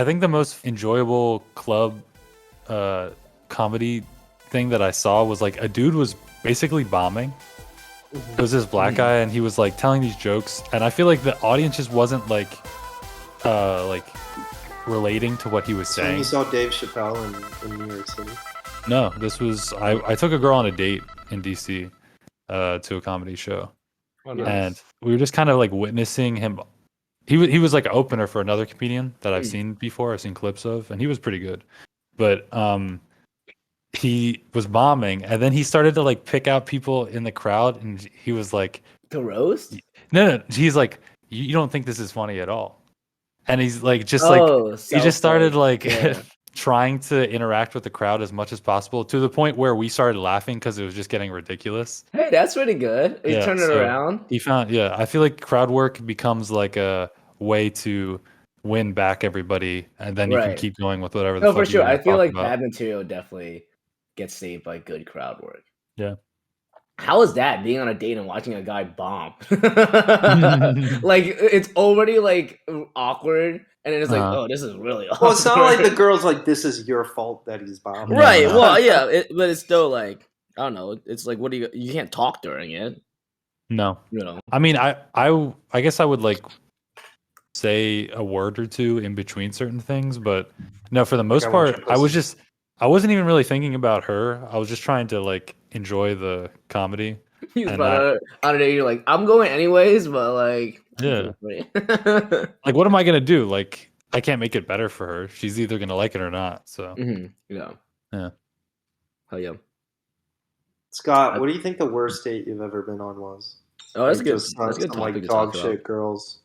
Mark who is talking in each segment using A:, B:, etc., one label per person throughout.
A: I think the most enjoyable club comedy thing that I saw was like a dude was basically bombing. It was this black guy, and he was like telling these jokes, and I feel like the audience just wasn't like relating to what he was
B: When you
A: saying.
B: saw Dave Chappelle in New York City.
A: No, this was I took a girl on a date in DC to a comedy show,
C: Oh,
A: and we were just kind of like witnessing him. He was like an opener for another comedian that I've seen before. I've seen clips of, and he was pretty good. But he was bombing, and then he started to like pick out people in the crowd, and he was like,
C: The roast?
A: no, he's like, you don't think this is funny at all, and he's like, just
C: Oh,
A: like he just started like
C: yeah.
A: trying to interact with the crowd as much as possible to the point where we started laughing because it was just getting ridiculous.
C: Hey, that's pretty good. He
A: Yeah,
C: turned it
A: so
C: around.
A: He found, yeah, I feel like crowd work becomes like a way to win back everybody, and then you can
C: Right.
A: keep going with whatever the
C: No,
A: fuck
C: for
A: you
C: sure.
A: want
C: I
A: to
C: feel
A: talk
C: like
A: about.
C: bad material definitely gets saved by good crowd work.
A: Yeah.
C: How is that being on a date and watching a guy bomb? Like it's already like awkward, and then it's like, oh, this is really awkward.
B: Well, it's not like the girl's like, this is your fault that he's bombing.
C: Right.
A: No.
C: Well, yeah, but it's still like I don't know. It's like, what do you can't talk during it.
A: No.
C: You know.
A: I mean, I guess I would like say a word or two in between certain things, but no, for the most
B: I want
A: part,
B: your
A: I wasn't even really thinking about her. I was just trying to like enjoy the comedy.
C: He was
A: And
C: about on a date. You're like, I'm going anyways, but like,
A: Yeah.
C: yeah.
A: Like, what am I gonna do? Like, I can't make it better for her. She's either gonna like it or not. So
C: Yeah.
A: Yeah.
C: Hell yeah.
B: Scott, what do you think the worst date you've ever been on was?
C: Oh, that's
B: Like,
C: good.
B: just
C: That's a good
B: some,
C: topic
B: like
C: to
B: dog
C: talk
B: shit
C: about.
B: girls.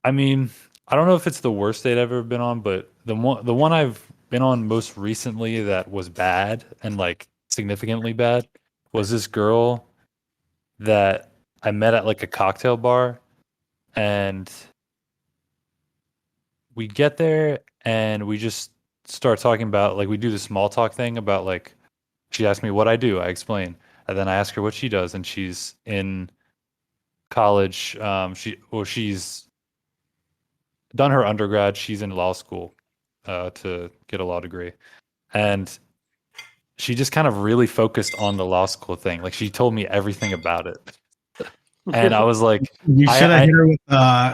A: I mean, I don't know if it's the worst date I've ever been on, but the one I've been on most recently that was bad and like significantly bad was this girl that I met at like a cocktail bar, and we get there and we just start talking about, like, we do the small talk thing about, like, she asked me what I do, I explain, and then I ask her what she does, and she's in college. She's done her undergrad. She's in law school to get a law degree, and she just kind of really focused on the law school thing. Like, she told me everything about it, and I was like,
D: you should have hit her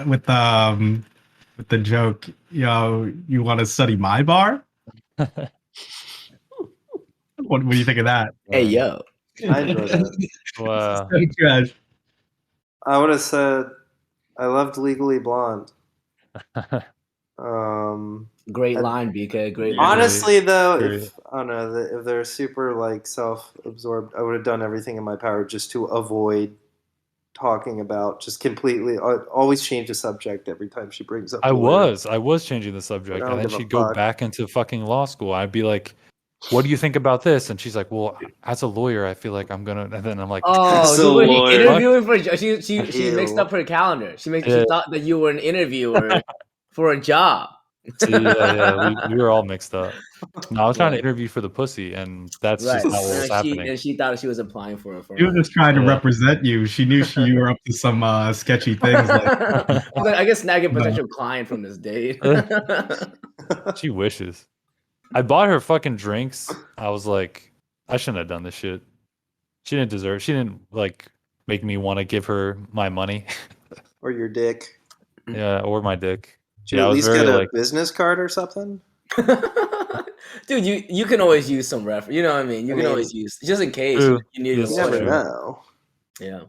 D: with the joke. Yo, you want to study my bar? What do you think of that?
C: Hey, yo.
B: I enjoy that.
A: Wow.
D: So trash.
B: I would have said I loved Legally Blonde.
C: Great line, BK. Great line.
B: Honestly, though, if I don't know, if they're super like self-absorbed, I would have done everything in my power just to avoid talking about, just completely always change the subject every time she brings up.
A: I was changing the subject,
B: I don't
A: and then
B: give a
A: she'd go
B: fuck.
A: back into fucking law school. I'd be like, "What do you think about this?" And she's like, "Well, as a lawyer, I feel like I'm gonna." And then I'm like,
C: Oh,
B: So
C: so was she
B: Lord.
C: interviewing for? She
B: Ew.
C: mixed up her calendar. She
A: Yeah.
C: thought that you were an interviewer for a job.
A: See, yeah, we were all mixed up. No, I was trying to interview for the pussy, and that's
C: Right.
A: just not what was happening.
C: And she thought she was applying for a.
D: She was just trying to
A: Yeah.
D: represent you. She knew you were up to some sketchy things. Like,
C: I guess snag a potential client from this date.
A: She wishes. I bought her fucking drinks. I was like, I shouldn't have done this shit. She didn't deserve. She didn't like make me want to give her my money.
B: Or your dick.
A: Yeah, or my dick.
B: Should you
A: I
B: at
A: was
B: least
A: very
B: get a
A: like,
B: business card or something?
C: Dude, you can always use some ref. You know what I mean? You can always use, just in case
A: True.
C: you need
A: Yes,
C: a
B: You never
C: lawyer.
B: know.
C: Yeah.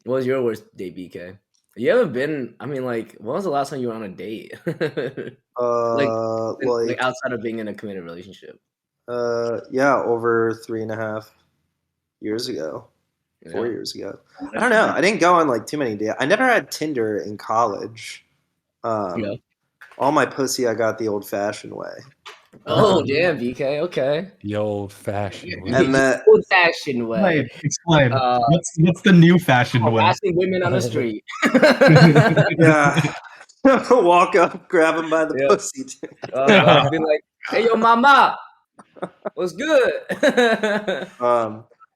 C: What was your worst date, BK? You haven't been. I mean, like, when was the last time you were on a date? like outside of being in a committed relationship.
B: Yeah, over 3.5 years ago. 4 years ago. I don't know. I didn't go on like too many dates. I never had Tinder in college. All my pussy I got the old-fashioned way.
C: Oh damn, BK. Okay.
A: the old fashioned way.
B: And that
C: Old-fashioned way.
D: explain. What's the new fashioned way?
C: Harassing women on the street.
B: yeah. Walk up, grab him by the pussy.
C: Be like, hey, yo, mama, what's good?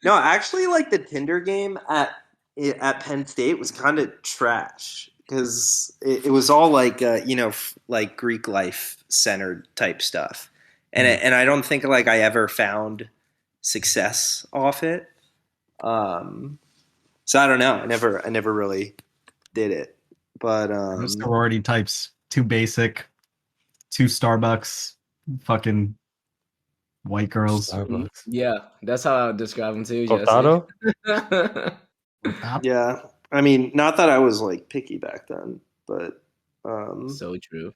B: No, actually, like the Tinder game at Penn State was kind of trash because it was all like like Greek life centered type stuff, and I don't think like I ever found success off it. So I don't know. I never really did it, but
D: sorority types, too basic, too Starbucks, fucking white girls.
A: Starbucks.
C: Yeah, that's how I would describe them too,
A: Cortado?
C: Jesse.
B: yeah. I mean, not that I was like picky back then, but
C: So true.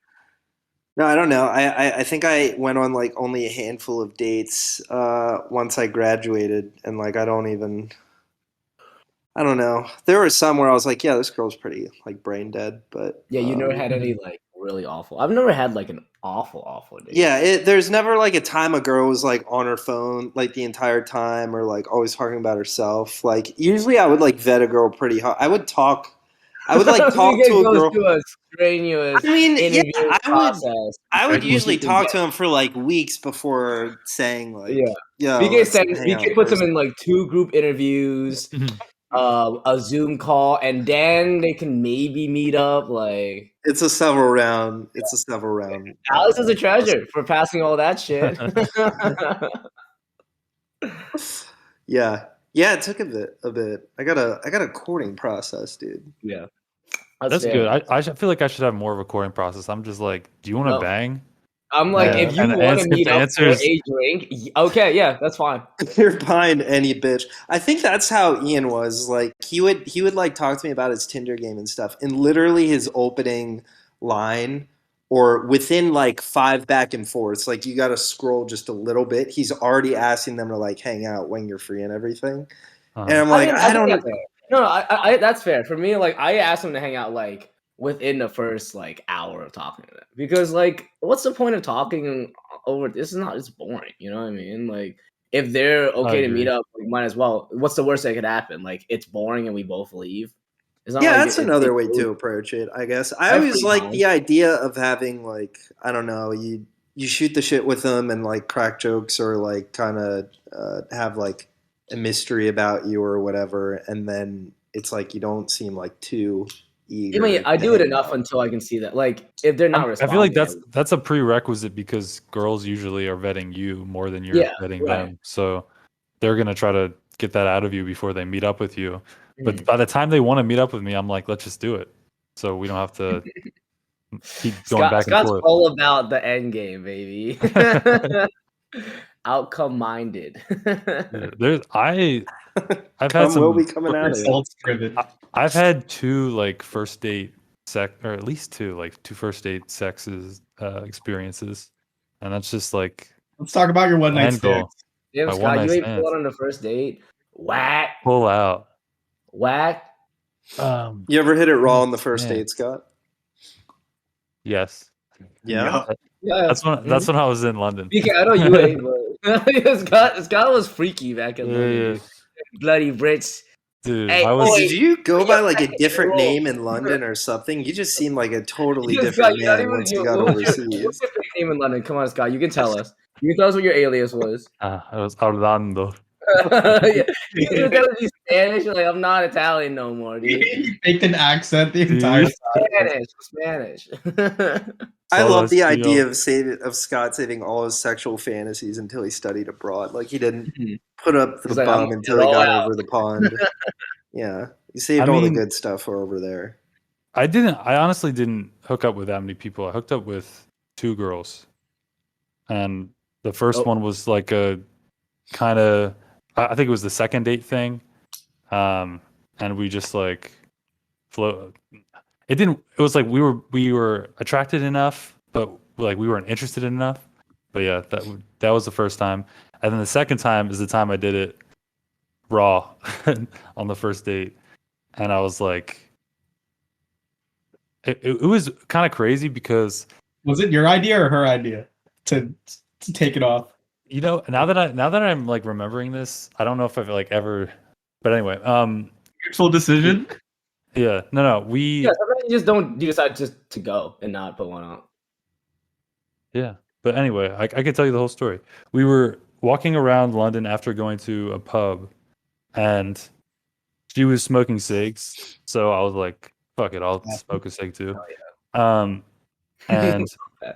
B: no, I don't know. I think I went on like only a handful of dates once I graduated, and like I don't know. There were some where I was like, yeah, this girl's pretty like brain dead, but
C: Yeah, you never had any like really awful. I've never had like an awful date.
B: yeah, there's never like a time a girl was like on her phone like the entire time or like always talking about herself. Like usually I would like vet a girl pretty hard. I would like talk to a girl.
C: To a strenuous interview process.
B: I would usually talk to him for like weeks before saying like,
C: yeah. We could put them in like 2 group interviews, a Zoom call, and then they can maybe meet up. Like
B: it's a several round.
C: Alex is a treasure for passing all that shit.
B: Yeah, it took a bit. I got a courting process, dude.
C: Yeah,
A: that's good. I feel like I should have more of a courting process. I'm just like, do you want to bang?
C: I'm like, if you want to meet up for a drink, okay, yeah, that's fine.
B: You're behind any bitch. I think that's how Ian was. Like he would like talk to me about his Tinder game and stuff, and literally his opening line or within like 5 back and forths, like you got to scroll just a little bit. He's already asking them to like hang out when you're free and everything. And I'm like, I don't know.
C: No, I that's fair for me. Like I asked him to hang out like within the first like hour of talking to them, because like what's the point of talking over this? Is not, it's boring, you know what I mean? Like if they're okay to meet up, we might as well. What's the worst that could happen? Like it's boring and we both leave.
B: It's not that's another way to approach it, I guess. I always like the idea of having like, I don't know, you shoot the shit with them and like crack jokes or like kind of have like a mystery about you or whatever, and then it's like you don't seem like too eager.
C: I mean, I do it enough until I can see that. Like, if they're not responding,
A: I feel like that's a prerequisite because girls usually are vetting you more than you're vetting them. So they're gonna try to get that out of you before they meet up with you. But by the time they want to meet up with me, I'm like, let's just do it. So we don't have to keep going back and forth.
C: Scott's all about the end game, baby. Outcome minded.
B: I've had some will be coming out results
A: driven. I've had 2 like first date or at least 2 first date sexes experiences, and that's just like,
D: let's talk about your one night stand.
C: Damn, Scott, you ain't pull out on the first date. Whack.
A: Pull out.
C: Whack.
B: You ever hit it raw on the first date, Scott?
A: Yes.
B: Yeah.
A: That's when I was in London.
C: I know you ain't, but Scott was freaky back in London. Bloody Brits.
A: Dude,
B: hey, did you go by like a different name in London or something? You just seem like a totally different man once you got overseas.
C: What's your name in London? Come on, Scott. You can tell us. You can tell us what your alias was.
A: It was Orlando.
C: You can tell us Spanish. You're like, I'm not Italian no more, dude.
D: You faked an accent the entire
C: time. Spanish.
B: I love the idea of Scott saving all his sexual fantasies until he studied abroad. Like he didn't put up the bomb until he got over the pond. Yeah, he saved all the good stuff for over there.
A: I honestly didn't hook up with that many people. I hooked up with 2 girls, and the first one was like a kind of, I think it was the second date thing, and we just like float. It was like we were attracted enough, but like we weren't interested enough. But yeah, that was the first time, and then the second time is the time I did it raw on the first date, and I was like, it was kind of crazy because
D: was it your idea or her idea to take it off?
A: You know, now that I'm like remembering this, I don't know if I've like ever, but anyway,
D: mutual decision.
A: Yeah, no,
C: sometimes you decide just to go and not put one on.
A: Yeah, but anyway, I can tell you the whole story. We were walking around London after going to a pub, and she was smoking cigs, so I was like, fuck it, I'll smoke a cig too.
C: Oh,
A: And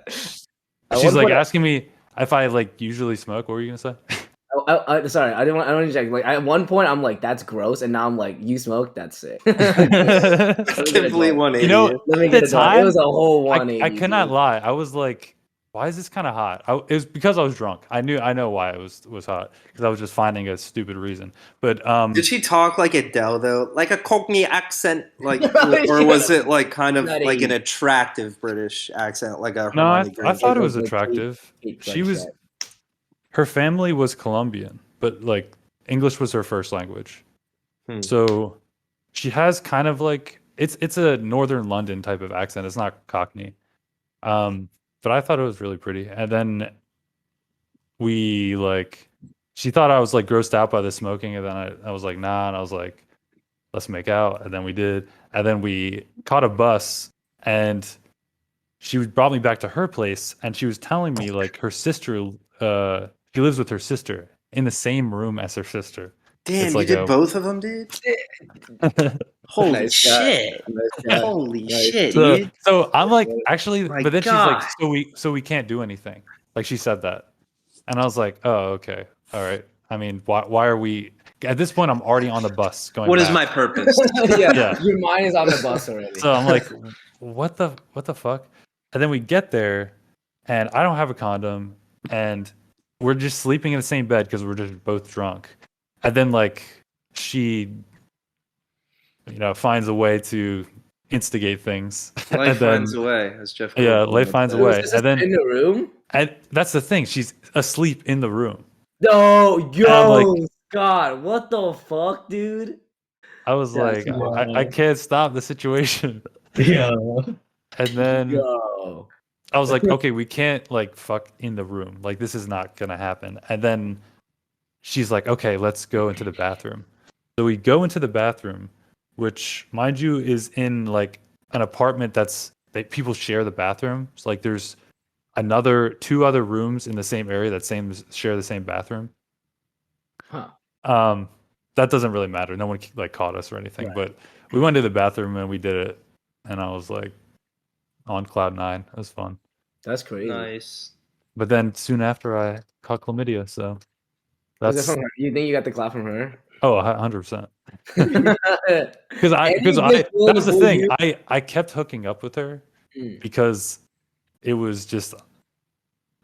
A: she's like asking me if I like usually smoke. What were you gonna say?
C: Sorry, I don't want to check. Like at one point, I'm like, "That's gross," and now I'm like, "You smoke? That's sick."
B: Complete 180.
A: You know,
C: Let me
A: at
C: get
A: the
C: it done. It
A: time,
C: was a whole 180.
A: I cannot lie. I was like, "Why is this kind of hot?" It was because I was drunk. I know why it was hot because I was just finding a stupid reason. But
B: did she talk like Adele though, like a Cockney accent, like, or
C: Yeah.
B: was it like kind of
C: Not
B: like
C: a-
B: an attractive British accent, like a
A: no, I
B: Hermione Granger?
A: thought it was
C: Like,
A: attractive.
C: like
A: She was her family was Colombian, but like English was her first language. So she has kind of like it's a northern London type of accent. It's not Cockney. But I thought it was really pretty. And then we like she thought I was like grossed out by the smoking, and then I was like, nah, and I was like, let's make out. And then we did. And then we caught a bus and she brought me back to her place and she was telling me like her sister she lives with her sister in the same room as her sister.
B: Damn,
A: It's
B: you
A: like
B: did both of them, dude. Holy
C: Nice guy.
B: shit! Holy
C: Nice.
B: shit, dude!
A: so I'm like, actually,
B: My
A: but then
B: God.
A: she's like, so we can't do anything. Like she said that, and I was like, oh, okay, all right. I mean, why are we? At this point, I'm already on the bus going.
B: What is
A: back.
B: my purpose?
C: Yeah, your mind is on the bus already.
A: So I'm like, what the fuck? And then we get there, and I don't have a condom, and we're just sleeping in the same bed because we're just both drunk. And then like she, finds a way to instigate things.
B: Life
A: and then,
B: finds a way, as Jeff.
A: Yeah,
B: Goldblum
A: life
B: would
A: finds a
B: say.
A: way.
C: Is this
A: And then
C: in the room?
A: and that's the thing. She's asleep in the room.
C: No, yo,
A: I'm like-
C: God, what the fuck, dude?
A: I was
C: That's
A: like,
C: wild.
A: I can't stop the situation.
D: Yeah.
A: And then
C: Yo.
A: I was like, okay, we can't like fuck in the room. Like this is not gonna happen. And then she's like, okay, let's go into the bathroom. So we go into the bathroom, which, mind you, is in like an apartment that people share the bathroom. So like there's two other rooms in the same area that share the same bathroom.
C: Huh.
A: That doesn't really matter. No one like caught us or anything.
C: Right.
A: But we went to the bathroom and we did it, and I was like on cloud nine. It was fun.
C: That's crazy.
B: Nice.
A: But then soon after, I caught chlamydia. So
C: Was it
A: that's
C: from her? You think you got the clap from her?
A: 100%.
C: Because
A: Because that was the thing. I kept hooking up with her because it was just,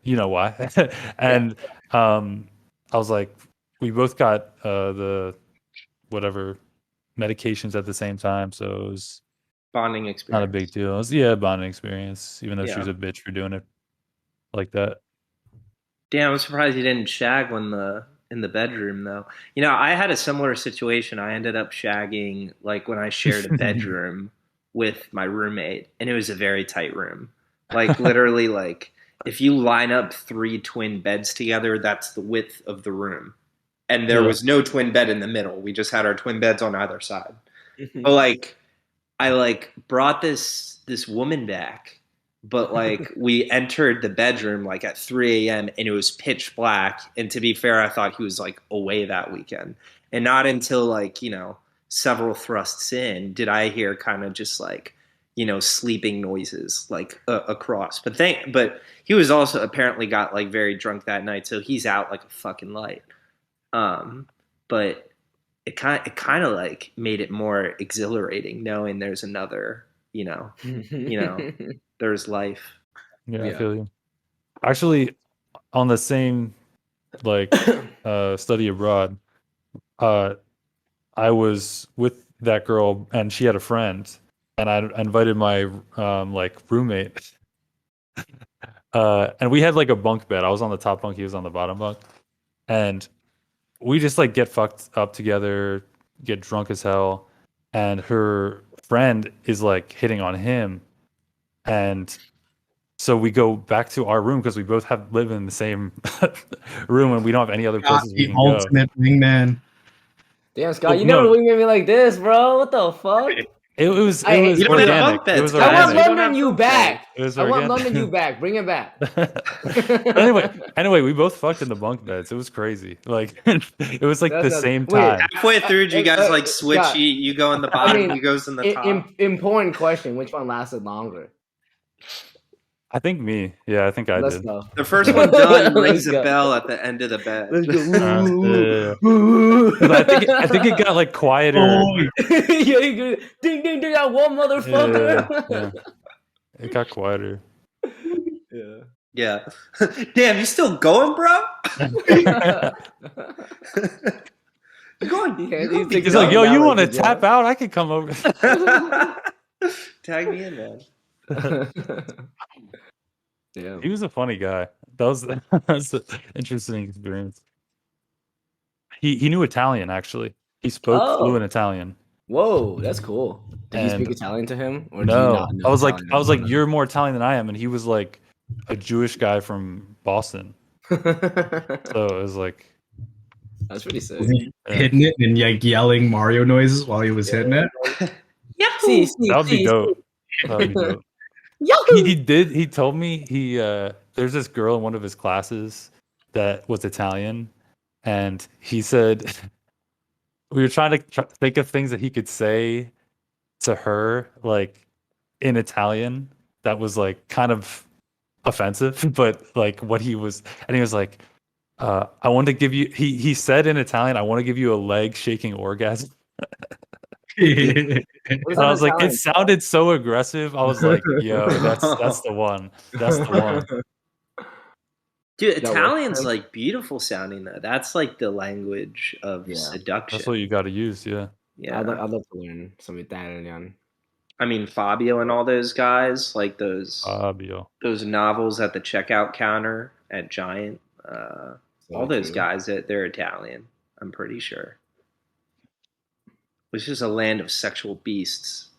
A: you know why. And I was like, we both got the whatever medications at the same time, so it was
B: Bonding experience.
A: not a big deal. It was, a bonding experience, even though she was
B: Yeah.
A: a bitch for doing it like that.
B: Damn, I'm surprised you didn't shag in the bedroom though. You know, I had a similar situation. I ended up shagging like when I shared a bedroom with my roommate, and it was a very tight room. Like literally, like if you line up 3 twin beds together, that's the width of the room. And there was no twin bed in the middle. We just had our twin beds on either side. But like I like brought this woman back, but like we entered the bedroom like at 3 a.m. and it was pitch black. And to be fair, I thought he was like away that weekend. And not until like, several thrusts in did I hear kind of just like, sleeping noises like across. But he was also apparently got like very drunk that night, so he's out like a fucking light. But it kind of like made it more exhilarating knowing there's another, there's life.
A: Yeah, I feel you. Actually, on the same like study abroad, I was with that girl and she had a friend, and I invited my like roommate. And we had like a bunk bed. I was on the top bunk, he was on the bottom bunk, and we just like get fucked up together, get drunk as hell, and her friend is like hitting on him, and so we go back to our room because we both live in the same room and we don't have any other places we
D: The
A: can go.
D: ultimate wingman.
C: Damn, Scott, you never winged me like this, bro. What the fuck?
A: It was
C: You
B: don't have
A: organic.
B: bunk beds,
A: It was
B: guys.
C: I want
A: organic.
B: You don't
C: London
B: have
C: you
B: bunk beds.
C: back.
A: It was
C: I want
A: organic.
C: London you back. Bring it back.
A: But anyway, we both fucked in the bunk beds. It was crazy. Like it was like
C: That's
A: the
C: not-
A: same
C: wait,
A: time.
B: Halfway through, do you guys like switch?
C: Scott,
B: You go in the bottom, he goes in the top.
C: Important question. Which one lasted longer?
A: I think me. Yeah, I think I
C: Let's
A: did.
C: go.
B: The first one done
C: Let's
B: rings a
C: go.
B: bell at the end of the bed.
C: Let's go.
A: But I think it got like quieter.
D: Oh,
C: Yeah, you go, ding ding ding that one motherfucker.
A: Yeah. It got quieter.
C: Yeah.
B: Yeah. Damn, you still going, bro? You going?
C: Yeah,
B: You
C: these
B: gonna be
C: things
A: He's like,
C: are
A: yo,
C: now
A: you
C: like
A: want to
C: the
A: tap
C: job.
A: out? I could come over.
B: Tag me in, man.
C: Yeah.
A: He was a funny guy. That's an interesting experience. He knew Italian actually. He spoke fluent Italian.
C: Whoa, that's cool. Did you speak
A: And-
C: Italian to him, or do you
A: No,
C: not know
A: I was like,
C: Italian?
A: you're more Italian than I am, and he was like a Jewish guy from Boston. So it was like,
C: That's pretty sick.
D: was he hitting it and like yelling Mario noises while he was hitting it?
C: See,
A: that would be dope. That would be dope. He told me there's this girl in one of his classes that was Italian, and he said we were trying to think of things that he could say to her like in Italian that was like kind of offensive, but like what he was, and he was like, I want to give you, he said in Italian, I want to give you a leg shaking orgasm. And I was like, it sounded so aggressive. I was like, yo, that's the one. That's the one.
B: Dude,
C: That
B: Italian's
C: works.
B: like beautiful sounding though. That's like the language of
C: Yeah.
B: seduction.
A: That's what you got to use. Yeah.
B: Yeah.
C: I'd love to learn some Italian.
B: I mean, Fabio and all those guys, like those
A: Fabio.
B: novels at the checkout counter at Giant. All those guys, they're Italian. I'm pretty sure. It's just a land of sexual beasts,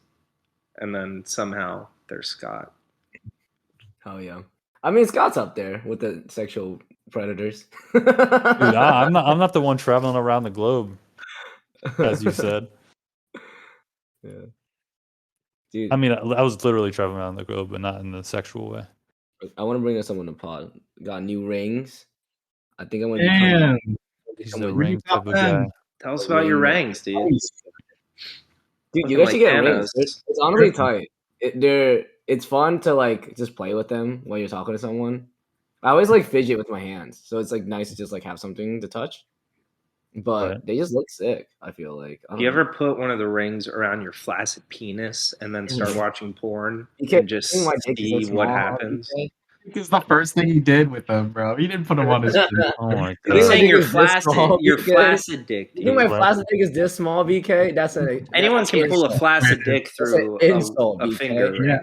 B: and then somehow they're Scott.
C: Oh yeah. I mean, Scott's up there with the sexual predators.
A: Dude, I'm not the one traveling around the globe, as you said.
C: Yeah. Dude,
A: I mean, I was literally traveling around the globe, but not in the sexual way.
C: I want to bring us someone to pod. Got new rings. I think I'm gonna
D: Damn.
A: He's
C: become
A: a
C: a
A: ring type of guy.
B: Tell us about your ranks, dude.
C: Dude, you
B: Looking
C: guys should
B: like
C: get rings.
B: Thanos.
C: It's honestly tight. It's fun to like just play with them while you're talking to someone. I always like fidget with my hands, so it's like nice to just like have something to touch. But
A: Right.
C: they just look sick. I feel like. I don't
B: You
C: know.
B: ever put one of the rings around your flaccid penis and then start watching porn
C: BK,
B: and just
C: I think my dick is so
B: see what
C: small,
B: happens?
C: BK.
D: It's the first thing he did with them, bro. He didn't put them on his feet.
A: Oh my
C: You
B: I'm
C: think my
A: god.
B: saying
C: dick
B: your
C: is this small, BK?
B: flaccid dick,
C: You think
B: dude.
C: my flaccid dick is this small, BK? That's
B: Anyone
C: that's
B: can pull a
C: insult.
B: flaccid dick through
C: an insult,
B: a
C: BK.
B: finger ring.
D: Yeah.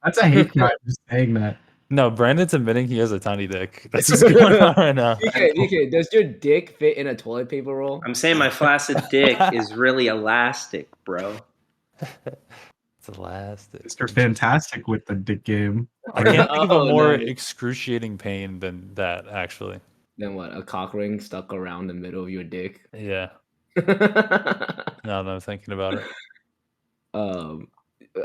D: That's a hate crime just saying that.
A: No, Brandon's admitting he has a tiny dick. That's what's going on right now.
C: BK, does your dick fit in a toilet paper roll?
B: I'm saying my flaccid dick is really elastic, bro.
A: It's elastic.
D: Mr. Fantastic with the dick game.
A: I can't think of a more
C: nice.
A: excruciating pain than that, actually.
C: Then what? A cock ring stuck around the middle of your dick?
A: Yeah. Now that I'm thinking about it.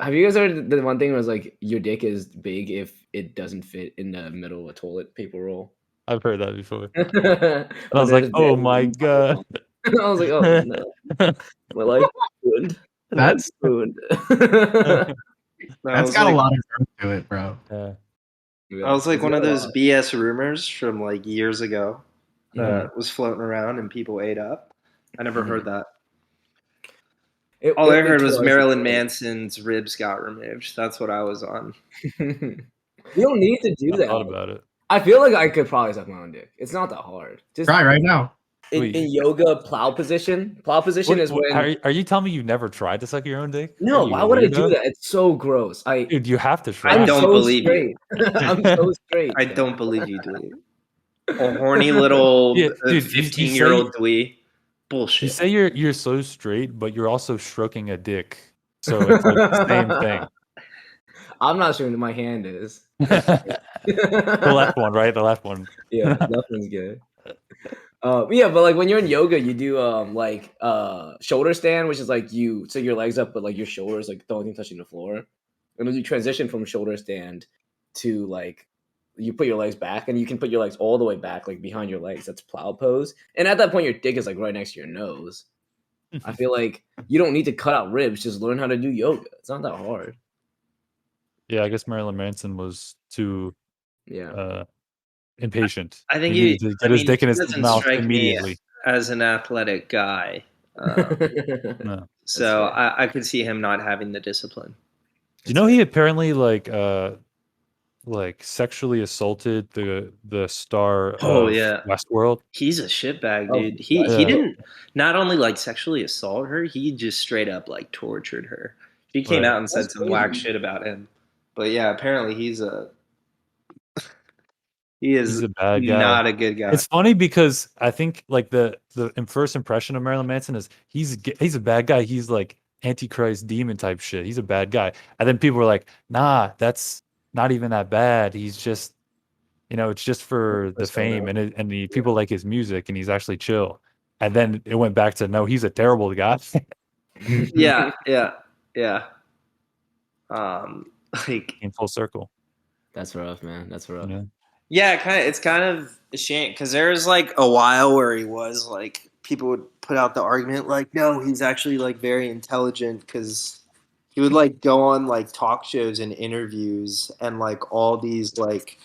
C: Have you guys heard the one thing was like your dick is big if it doesn't fit in the middle of a toilet paper roll?
A: I've heard that before.
C: And
A: I was like, oh my god.
C: I was like, oh no, my life ruined.
D: That's
C: ruined.
D: that's got a lot of growth to it, bro.
A: Yeah.
B: That was like one of those BS rumors from like years ago that was floating around and people ate up. I never heard that. All I heard was Marilyn Manson's ribs got removed. That's what I was on.
C: You don't need to do
A: I
C: that.
A: thought about it.
C: I feel like I could probably suck my own dick. It's not that hard. Just
D: Try right now.
C: in yoga, plow position. Plow position is when.
A: Are you telling me you've never tried to suck your own dick?
C: No,
A: Are you
C: why would I do
A: weirdo?
C: that? It's so gross.
A: Dude, you have to try.
B: I
C: I'm
B: don't
C: so
B: believe
C: straight. I'm so straight.
B: I don't believe you, dweeb. A horny little
A: Yeah, dude, you
B: 15-year-old dweeb. Bullshit.
A: You say you're so straight, but you're also stroking a dick. So it's like the same thing.
C: I'm not sure who my hand is.
A: The left one, right? The left one.
C: Yeah, that one's good. Yeah, but like when you're in yoga, you do like shoulder stand, which is like you so your legs up, but like your shoulders like the only thing touching the floor. And then you transition from shoulder stand to like you put your legs back, and you can put your legs all the way back, like behind your legs. That's plow pose. And at that point, your dick is like right next to your nose. I feel like you don't need to cut out ribs; just learn how to do yoga. It's not that hard.
A: Yeah, I guess Marilyn Manson was too
C: Yeah.
A: impatient.
B: I think
A: he needed to get his dick in
B: he
A: his
B: doesn't
A: mouth
B: strike me
A: immediately.
B: as an athletic guy.
A: No.
B: So I could see him not having the discipline.
A: Do you know he apparently like sexually assaulted the star of Westworld?
B: He's a shitbag, dude. He didn't not only like sexually assault her, he just straight up like tortured her. She came out and said some whack shit about him. But yeah, apparently he's a
A: bad guy.
B: Not a good guy.
A: It's funny because I think like the first impression of Marilyn Manson is he's a bad guy. He's like Antichrist demon type shit. He's a bad guy. And then people were like, nah, that's not even that bad. He's just, it's just for the fame and people like his music and he's actually chill. And then it went back to no, he's a terrible guy.
B: yeah. Like
A: in full circle.
C: That's rough, man. That's rough.
B: Yeah, it's kind of a shame because there was like a while where he was like people would put out the argument like, no, he's actually like very intelligent because he would like go on like talk shows and interviews and like all these like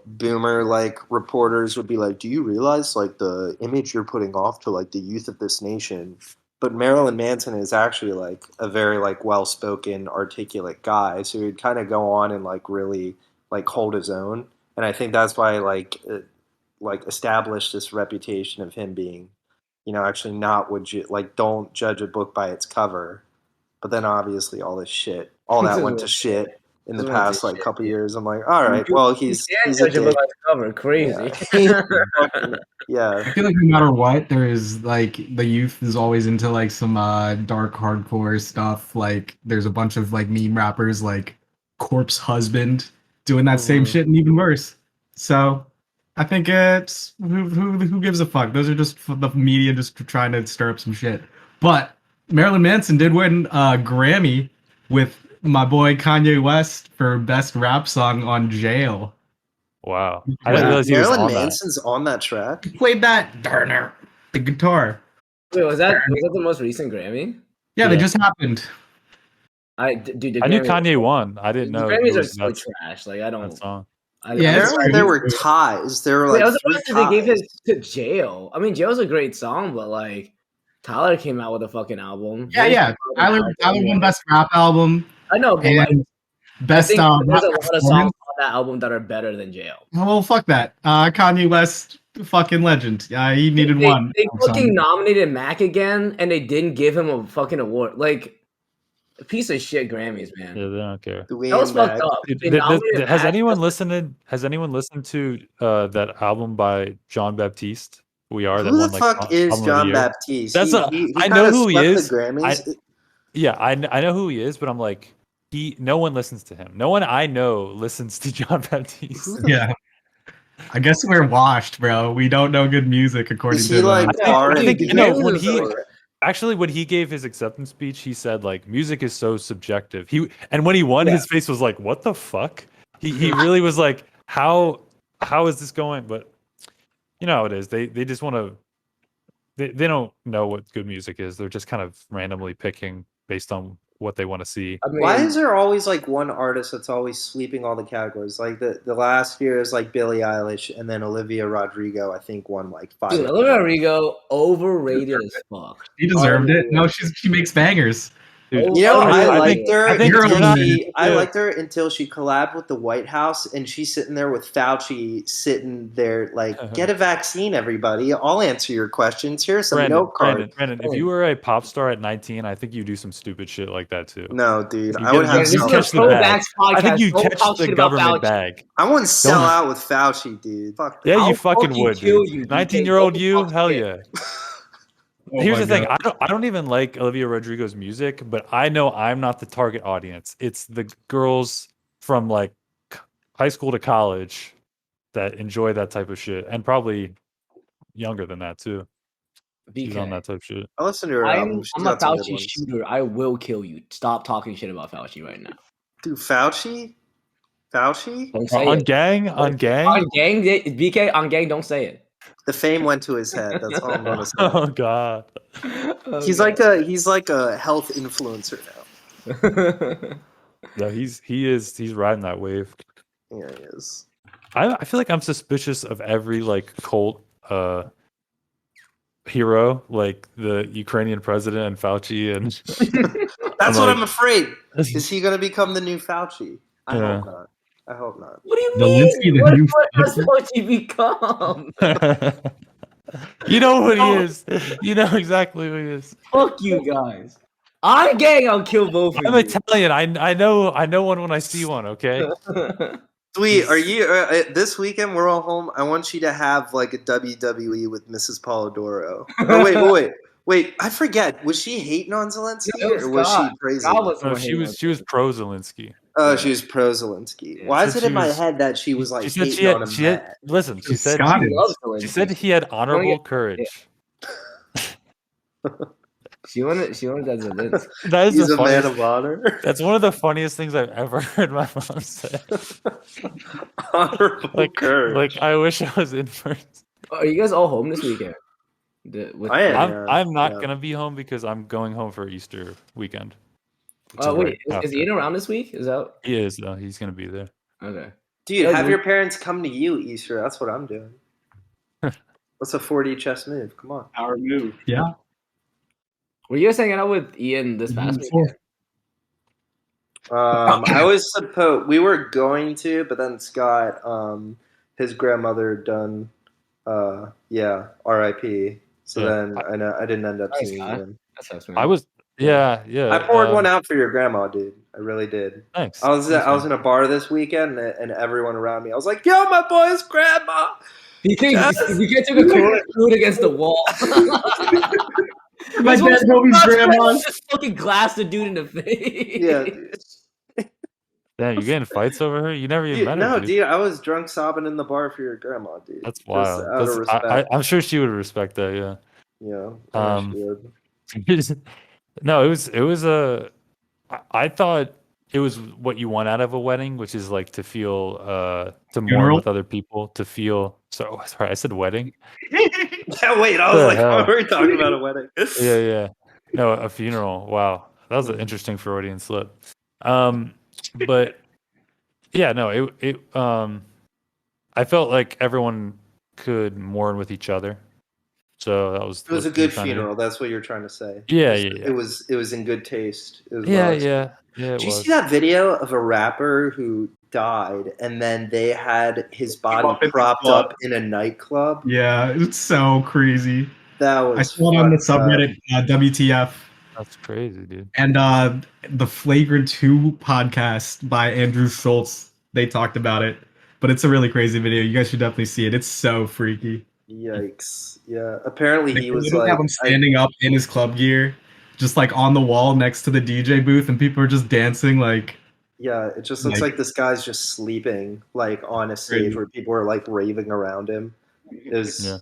B: boomer like reporters would be like, do you realize like the image you're putting off to like the youth of this nation? But Marilyn Manson is actually like a very like well-spoken, articulate guy, so he'd kind of go on and like really like hold his own. And I think that's why like established this reputation of him being, actually not don't judge a book by its cover. But then obviously all that went to shit in the past like couple years. I'm like, all right, well he's a dick.
C: Cover crazy.
B: Yeah.
D: I feel like no matter what, there is like the youth is always into like some dark hardcore stuff. Like there's a bunch of like meme rappers like Corpse Husband doing that same shit and even worse. So I think it's who gives a fuck? Those are just the media just trying to stir up some shit. But Marilyn Manson did win a Grammy with my boy Kanye West for best rap song on Jail.
A: Wow. I didn't realize he was
B: Marilyn
A: on
B: Manson's on that track.
D: He played that the guitar.
C: Wait, was that the most recent Grammy?
D: Yeah, they just happened.
A: I knew Kanye won. I didn't know.
C: Grammys are so trash. Like I don't.
A: That song.
B: Apparently there were ties. There were like
C: I was surprised they gave it to Jail. I mean, Jail's a great song, but like Tyler came out with a fucking album.
D: Yeah. Tyler won best rap album.
C: I know, but like
D: best
C: there's a lot of songs on that album that are better than Jail.
D: Well, fuck that. Kanye West, fucking legend. He needed one.
C: They fucking nominated Mac again, and they didn't give him a fucking award. Like a piece of shit Grammys, man.
A: Yeah, they don't care.
C: That was fucked up.
A: Has anyone listened to that album by John Baptiste? We Are.
B: Who the fuck is John Baptiste?
A: I know who he is. I know who he is, but I'm like, no one listens to him. No one I know listens to John Baptiste.
D: Yeah. I guess we're washed, bro. We don't know good music according to
B: like
A: when he gave his acceptance speech, he said like music is so subjective. And when he won, his face was like, what the fuck? He really was like, how is this going? But you know how it is. They just want to. They don't know what good music is. They're just kind of randomly picking based on what they want to see.
B: I mean, why is there always like one artist that's always sweeping all the categories? Like the last year is like Billie Eilish, and then Olivia Rodrigo I think won like 5.
C: Dude, Olivia Rodrigo overrated as fuck.
D: She deserved it. No, she makes bangers.
A: Dude,
B: I liked her. I liked her until she collabed with the White House, and she's sitting there with Fauci sitting there like, get a vaccine, everybody. I'll answer your questions. Here's some note cards.
A: Brandon, if you were a pop star at 19, I think you do some stupid shit like that too.
B: No, dude, I would have.
A: You catch the bag. I think you catch the government bag.
B: I wouldn't sell out with Fauci, dude. Fuck that.
A: Yeah, you fucking would, dude. 19-year-old you, hell yeah. Here's the thing. I don't even like Olivia Rodrigo's music, but I know I'm not the target audience. It's the girls from like high school to college that enjoy that type of shit, and probably younger than that too. She's on
C: BK.
A: that type shit.
B: I listened to her album. She's
C: I'm a
B: got some good
C: Fauci
B: ones.
C: shooter. I will kill you. Stop talking shit about Fauci right now.
B: Dude, Fauci?
C: Don't say
A: On
C: it.
A: gang,
C: On gang, BK, on gang, don't say it.
B: The fame went to his head. That's all I'm gonna say.
A: Oh god.
B: He's like a health influencer now.
A: No, he's riding that wave.
B: Yeah, he is.
A: I feel like I'm suspicious of every like cult hero, like the Ukrainian president and Fauci, and
B: That's what
A: like,
B: I'm afraid. Is he gonna become the new Fauci? I
A: Yeah.
B: hope not. I hope not.
C: What do you
D: Zelensky,
C: mean?
D: the
C: What
D: new
C: does
D: Fauci?
C: Fauci become?
A: you know what he is. You know exactly what he is.
C: Fuck you guys. On gang, I'll kill both of
A: I'm
C: you.
A: Italian. I know one when I see one. Okay.
B: Sweet, are you this weekend? We're all home. I want you to have like a WWE with Mrs. Polidoro. Oh, wait! I forget. Was she hating on Zelensky
C: No, it was
B: or was
C: Scott.
B: she praising?
C: Scott
B: him?
C: was the
A: No,
C: one hating on
A: she was pro Zelensky.
B: Oh,
C: Yeah.
B: she was pro Zelensky.
C: Yeah.
B: Why
A: Said
B: is it
A: she
B: in my
A: was-
B: head that she was like
A: She said
B: hating on him? Mad?
A: listen. She said
D: Scott
C: She
D: is.
C: loves
A: she
C: Zelensky.
A: said he had honorable courage.
C: She wanted that Zelensky.
A: That is
B: He's
A: the
B: a man
A: funniest.
B: of honor.
A: That's one of the funniest things I've ever heard my mom say.
B: Honorable courage.
A: Like I wish I was in first.
C: Are you guys all home this weekend?
B: I am.
A: I'm not
B: yeah.
A: gonna be home because I'm going home for Easter weekend.
C: Oh wait,
A: Right
C: is Ian around this week? Is that
A: He is though. He's gonna be there.
C: okay?
B: Dude,
C: Yeah,
B: have
C: dude.
B: your parents come to you Easter. That's what I'm doing. What's a 4D chess move? Come on.
E: Our move.
D: Yeah.
C: Were you guys hanging out with Ian this past weekend?
B: I was supposed we were going to, but then Scott, his grandmother done, R.I.P. So
A: Yeah.
B: then I didn't end up
C: Nice,
B: seeing
C: Scott.
B: him.
C: That's nice, man.
A: I was yeah.
B: I poured one out for your grandma, dude. I really did.
A: Thanks.
B: I was in a bar this weekend, and everyone around me, I was like, "Yo, my boy's grandma."
C: BK
B: Yes.
C: took a corner and threw it against the wall.
D: My dad Toby's grandma.
C: Just fucking glassed the dude in the face.
B: Yeah.
A: Damn, you getting fights over her? You never even met her.
B: No,
A: Dude.
B: dude, I was drunk sobbing in the bar for your grandma, dude.
A: That's
B: Just
A: wild.
B: out of respect.
A: I'm sure she would respect that. Yeah.
B: Yeah, I know she would.
A: No, it was a. I thought it was what you want out of a wedding, which is like to feel to mourn
D: Funeral?
A: with other people, to feel. Sorry, I said wedding.
B: Yeah, wait, I was
A: The
B: like,
A: hell?
B: oh, we're talking about a wedding.
A: Yeah. No, a funeral. Wow, that was an interesting Freudian slip. But yeah, no, I felt like everyone could mourn with each other. So that was.
B: It was a
A: what we were
B: good
A: trying to do.
B: funeral. That's what you're trying to say.
A: Yeah.
B: It was in good taste. It was
A: Yeah.
B: well
A: Yeah.
B: Did
A: It
B: you
A: was.
B: see that video of a rapper who died and then they had his body
E: Up in the
B: propped
E: club.
B: up in a nightclub?
D: Yeah, it's so crazy.
B: That was
D: I saw it on the
B: fucked up.
D: subreddit WTF,
A: That's crazy, dude.
D: and the Flagrant 2 podcast by Andrew Schultz. They talked about it, but it's a really crazy video. You guys should definitely see it. It's so freaky.
B: Yikes. Yeah. Apparently
D: They
B: he was
D: literally
B: like
D: have him standing up in his club gear, just like on the wall next to the DJ booth, and people are just dancing like.
B: yeah, it just looks like this guy's just sleeping like on a stage
E: Crazy.
B: where people are like raving around him. It was
A: Yeah.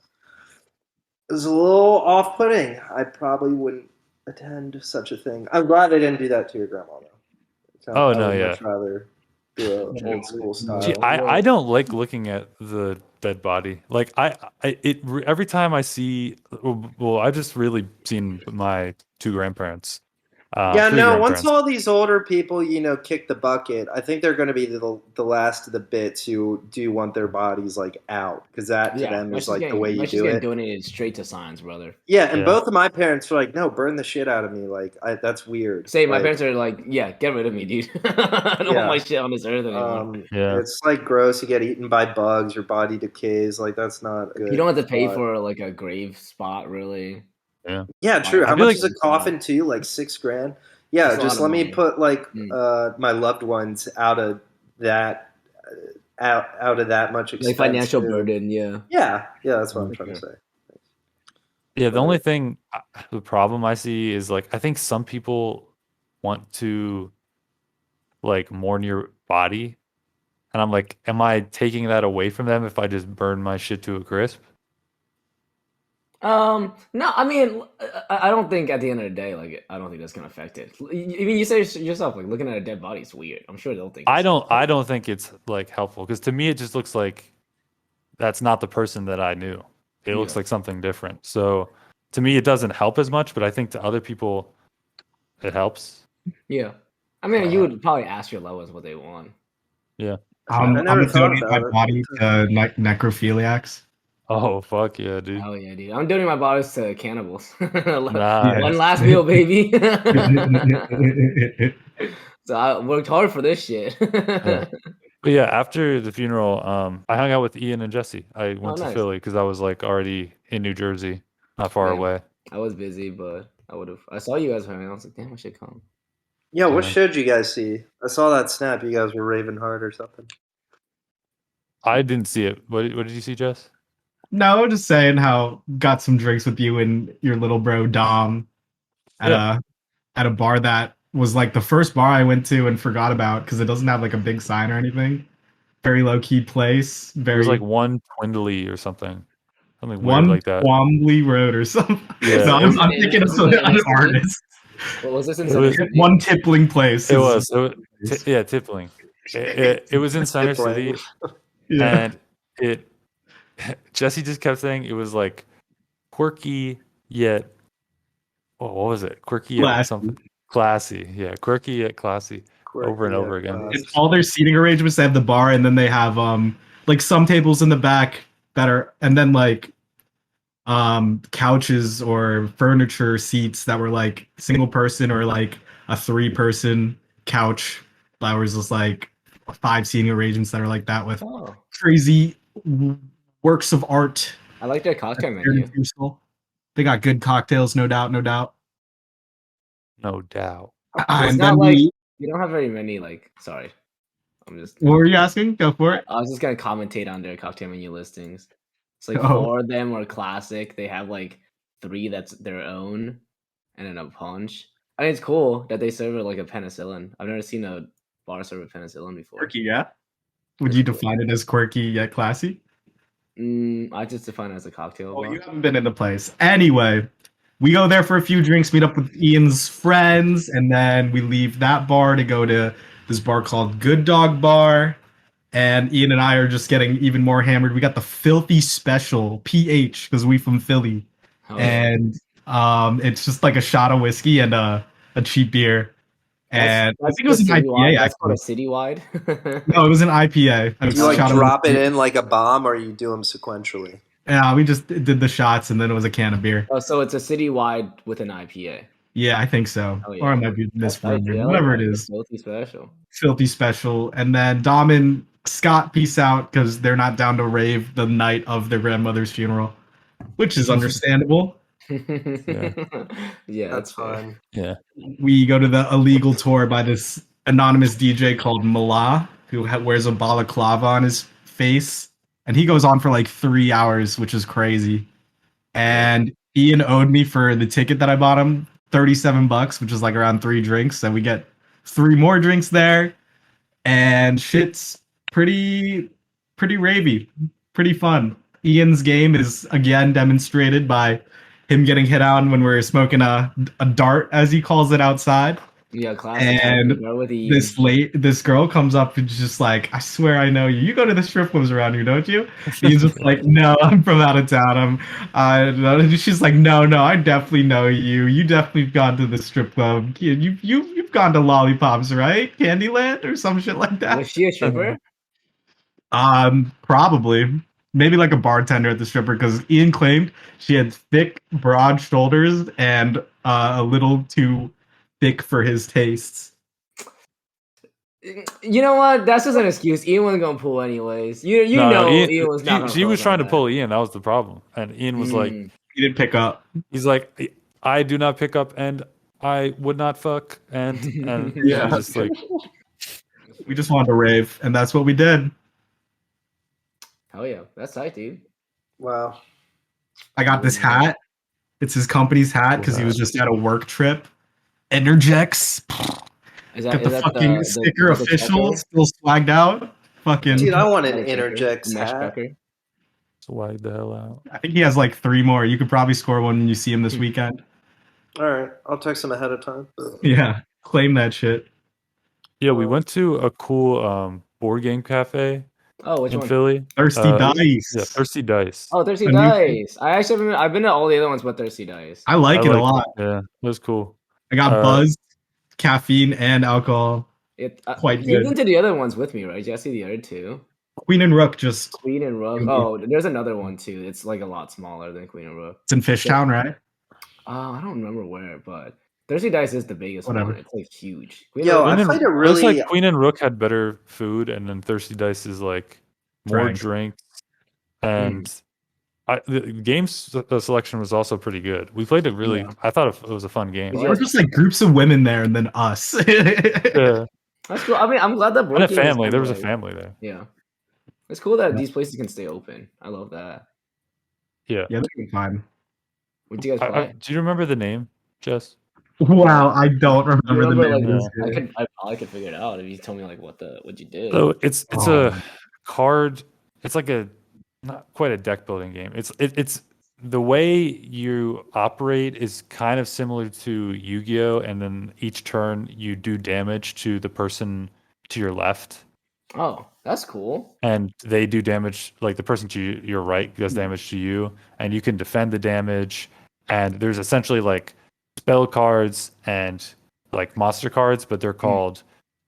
B: It was a little off-putting. I probably wouldn't attend such a thing. I'm glad they didn't do that to your grandma, though.
A: Oh,
B: I
A: no,
B: would
A: yeah.
B: much rather do an old school style.
A: Gee, I don't like looking at the dead body. Like every time I see, well, I've just really seen my two grandparents.
B: Yeah,
A: three
B: no. Once
A: grandparents.
B: all these older people, kick the bucket, I think they're going to be the last of the bits who do want their bodies like out, because that to them is like the way you do it.
C: Donated straight to science, brother.
B: Yeah, and
A: Yeah.
B: both of my parents were like, "No, burn the shit out of me." Like, that's weird.
C: Say, my
B: Like,
C: parents are like, yeah, get rid of me, dude. I don't want my shit on this earth anymore.
A: Yeah.
B: It's like gross. You get eaten by bugs. Your body decays. Like, that's not good.
C: You don't have to pay
B: But-
C: for like a grave spot, really.
B: Yeah, true.
C: I
B: How
A: feel
B: much
A: like-
B: is a coffin too? Like $6,000. Yeah,
C: That's a
B: just
C: lot
B: let
C: of
B: me
C: money.
B: put like
C: Mm.
B: my loved ones out of that out of that much expense.
C: Like financial
B: too.
C: burden, yeah.
B: Yeah, that's what I'm trying to say.
A: Yeah, the only thing, the problem I see is like I think some people want to like mourn your body, and I'm like, am I taking that away from them if I just burn my shit to a crisp?
C: No, I mean, I don't think at the end of the day, like, I don't think that's gonna affect it. I mean, you say yourself, like, looking at a dead body is weird. I'm sure they'll think.
A: I don't think it's like helpful because to me it just looks like that's not the person that I knew. It looks like something different. So to me it doesn't help as much, but I think to other people it helps.
C: Yeah, I mean, you would probably ask your loved ones what they want.
A: Yeah.
D: I'm
B: never
D: gonna
B: thought
D: donate my
B: about it.
D: body to necrophiliacs.
A: Oh fuck yeah, dude.
C: Oh yeah, dude. I'm donating my bodies to cannibals.
A: Nice.
C: One last meal, baby. So I worked hard for this shit.
A: Yeah. But yeah, after the funeral, I hung out with Ian and Jesse. I went to
C: nice.
A: Philly because I was like already in New Jersey, not far
C: Damn.
A: away.
C: I was busy, but I would have. I saw you guys hanging out. I was like, damn, I should come.
B: Yeah, what
A: Yeah.
B: show did you guys see? I saw that snap. You guys were Ravenheart or something.
A: I didn't see it. What did you see, Jess?
D: No, just saying how got some drinks with you and your little bro Dom at a bar that was like the first bar I went to and forgot about because it doesn't have like a big sign or anything. Very low key place.
A: It was like one Twindly or something weird
D: one
A: like that.
D: Twombly Road or something.
A: Yeah.
D: No, I'm thinking of an artist.
C: What was this in
A: It was
D: one tippling place.
A: It was. Yeah, tippling. It was in Center City,
D: Yeah.
A: and Jesse just kept saying it was like quirky yet. Oh, what was it? Quirky yet
D: Classy.
A: something. Classy. Yeah, quirky yet classy. Over and over again.
D: It's all their seating arrangements. They have the bar, and then they have like some tables in the back that are, and then like couches or furniture seats that were like single person or like a 3-person couch that was just like 5 seating arrangements that are like that with crazy works of art.
C: I like their cocktail menu.
D: They got good cocktails, no doubt.
A: No doubt.
C: It's not like you don't have very many. Like, sorry, I'm just.
D: What were you asking? Go for it.
C: I was just gonna commentate on their cocktail menu listings. It's like 4 of them are classic. They have like 3 that's their own, and then a punch. I mean, it's cool that they serve it like a penicillin. I've never seen a bar serve a penicillin before.
D: Quirky, yeah. Would you define it as quirky yet classy?
C: I just define it as a cocktail bar.
D: You haven't been in the place. Anyway, we go there for a few drinks, meet up with Ian's friends, and then we leave that bar to go to this bar called Good Dog Bar. And Ian and I are just getting even more hammered. We got the Filthy Special PH because we from Philly, and it's just like a shot of whiskey and a cheap beer. And I think it was an IPA.
C: That's called a citywide.
D: No, it was an IPA.
B: Do you like drop it in like a bomb, or you do them sequentially?
D: Yeah, we just did the shots, and then it was a can of beer.
C: Oh, so it's a citywide with an IPA.
D: Yeah, I think so.
C: Oh, yeah.
D: Or I might be misremembering. Whatever it is.
C: Filthy Special.
D: Filthy Special. And then Dom and Scott peace out because they're not down to rave the night of their grandmother's funeral, which is understandable.
C: Yeah,
B: that's fine.
A: Yeah.
D: We go to the illegal tour by this anonymous DJ called Mala, who wears a balaclava on his face. And he goes on for like 3 hours, which is crazy. And Ian owed me for the ticket that I bought him $37, which is like around 3 drinks. And we get 3 more drinks there. And shit's pretty ravey, pretty fun. Ian's game is again demonstrated by him getting hit on when we're smoking a dart, as he calls it, outside.
C: Yeah, classic.
D: And this girl comes up and just like, I swear I know you. You go to the strip clubs around here, don't you? He's just like, no, I'm from out of town. She's like, no, I definitely know you. You definitely gone to the strip club. You've gone to Lollipops, right? Candyland or some shit like that.
C: Was she a stripper?
D: Probably. Maybe like a bartender at the stripper, because Ian claimed she had thick, broad shoulders and a little too thick for his tastes.
C: You know what? That's just an excuse. Ian wasn't gonna pull anyways. Ian was not.
A: She was trying to pull Ian. That was the problem. And Ian was like,
D: he didn't pick up.
A: He's like, I do not pick up, and I would not fuck, and
D: yeah,
A: just like,
D: we just wanted to rave, and that's what we did.
C: Hell yeah, that's tight, dude.
B: Wow.
D: I got this hat. It's his company's hat because he was just at a work trip. Energex. Got the fucking sticker official, still swagged out. Fucking
B: dude, I want an Energex hat.
A: Swag the hell out.
D: I think he has like 3 more. You could probably score one when you see him this weekend.
B: All right, I'll text him ahead of time.
D: Yeah, claim that shit.
A: Yeah, we went to a cool board game cafe
C: Oh, which
A: in
C: one?
A: Philly.
D: Thirsty Dice.
A: Yeah, Thirsty Dice.
C: Oh, Thirsty
D: A new
C: Dice. I actually haven't, I've been to all the other ones but Thirsty Dice.
D: I like it a lot.
A: Yeah, it was cool.
D: I got buzz, caffeine, and alcohol. Quite
C: You've
D: good.
C: been to the other ones with me, right? Jesse, the other two.
D: Queen and Rook just.
C: Queen and Rook. Oh, there's another one too. It's like a lot smaller than Queen and Rook.
D: It's in Fishtown, right?
C: I don't remember where, but Thirsty Dice is the biggest one. It's like huge.
B: I played a really.
A: It looks like Queen and Rook had better food, and then Thirsty Dice is like more drinks. And the selection was also pretty good. We played it really. Yeah. I thought it was a fun game.
D: There were just like groups of women there, and then us.
A: Yeah,
C: that's cool. I mean, I'm glad that
A: and a family. There was a family there.
C: Yeah, it's cool that these places can stay open. I love that.
A: Yeah,
D: that'd be fine.
C: What do you guys play?
A: Do you remember the name, Jess?
D: Wow, I don't remember the name.
C: Like, I probably could figure it out if you told me like what you did.
A: So it's a card. It's like a not quite a deck building game. It's the way you operate is kind of similar to Yu-Gi-Oh, and then each turn you do damage to the person to your left.
C: Oh, that's cool.
A: And they do damage, like the person to your right does damage to you, and you can defend the damage. And there's essentially like spell cards and like monster cards, but they're called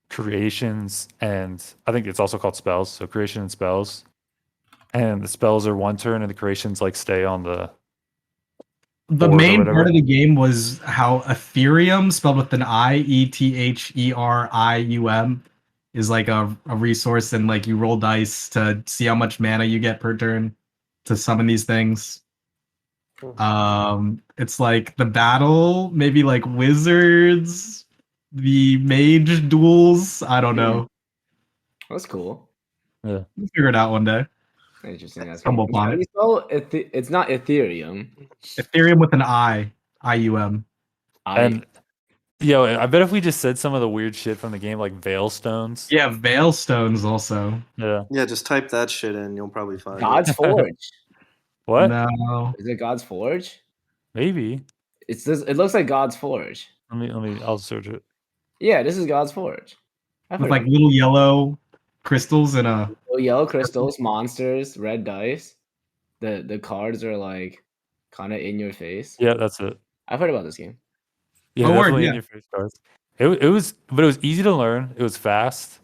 A: creations, and I think it's also called spells. So creation and spells. And the spells are 1 turn, and the creations like stay on the.
D: The main part of the game was how Ethereum, spelled with an I, ETHERIUM, is like a resource, and like you roll dice to see how much mana you get per turn to summon these things. It's like the battle, maybe like wizards, the mage duels. I don't know.
C: That's cool.
A: Yeah,
D: we'll figure it out one day.
C: Interesting. That's
D: cool.
C: It's not Ethereum.
D: Ethereum with an I, IUM.
A: And I bet if we just said some of the weird shit from the game, like Veil Stones.
D: Yeah, Veil Stones also.
B: Yeah, just type that shit in. You'll probably find
C: God's Forge.
A: What?
D: No.
C: Is it God's Forge?
A: Maybe.
C: It looks like God's Forge.
A: I'll search it.
C: Yeah, this is God's Forge.
D: With like little yellow crystals and
C: little yellow crystals, monsters, red dice. The cards are like kind of in your face.
A: Yeah, that's it.
C: I've heard about this game.
A: Yeah, definitely in your face cards. It was easy to learn. It was fast.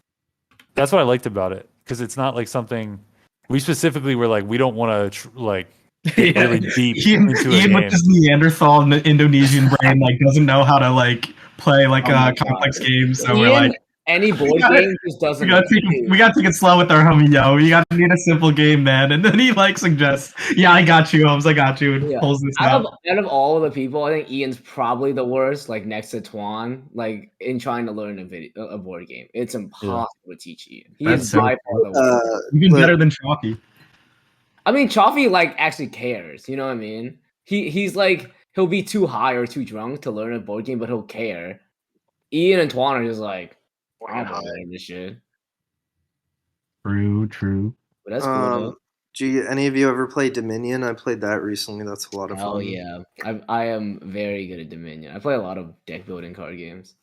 A: That's what I liked about it, because it's not like something we specifically were like, we don't want to get really deep into a game.
D: With his Neanderthal Indonesian brain, like doesn't know how to like play like a complex game. So we're like,
C: any board game just doesn't.
D: We gotta take it slow with our homie, yo. We gotta need a simple game, man. And then he like suggests, "Yeah, I got you, Holmes. I got you." And pulls this out.
C: Out of all of the people, I think Ian's probably the worst. Like next to Twan, like in trying to learn a board game, it's impossible to teach Ian. He is by far the worst.
D: Even better than Chalky.
C: I mean, Chaffee like actually cares. You know what I mean? He's like he'll be too high or too drunk to learn a board game, but he'll care. Ian and Twan are just like, I don't know this shit.
D: True.
C: But that's cool.
B: Do any of you ever play Dominion? I played that recently. That's a lot of fun.
C: Oh yeah, I am very good at Dominion. I play a lot of deck building card games.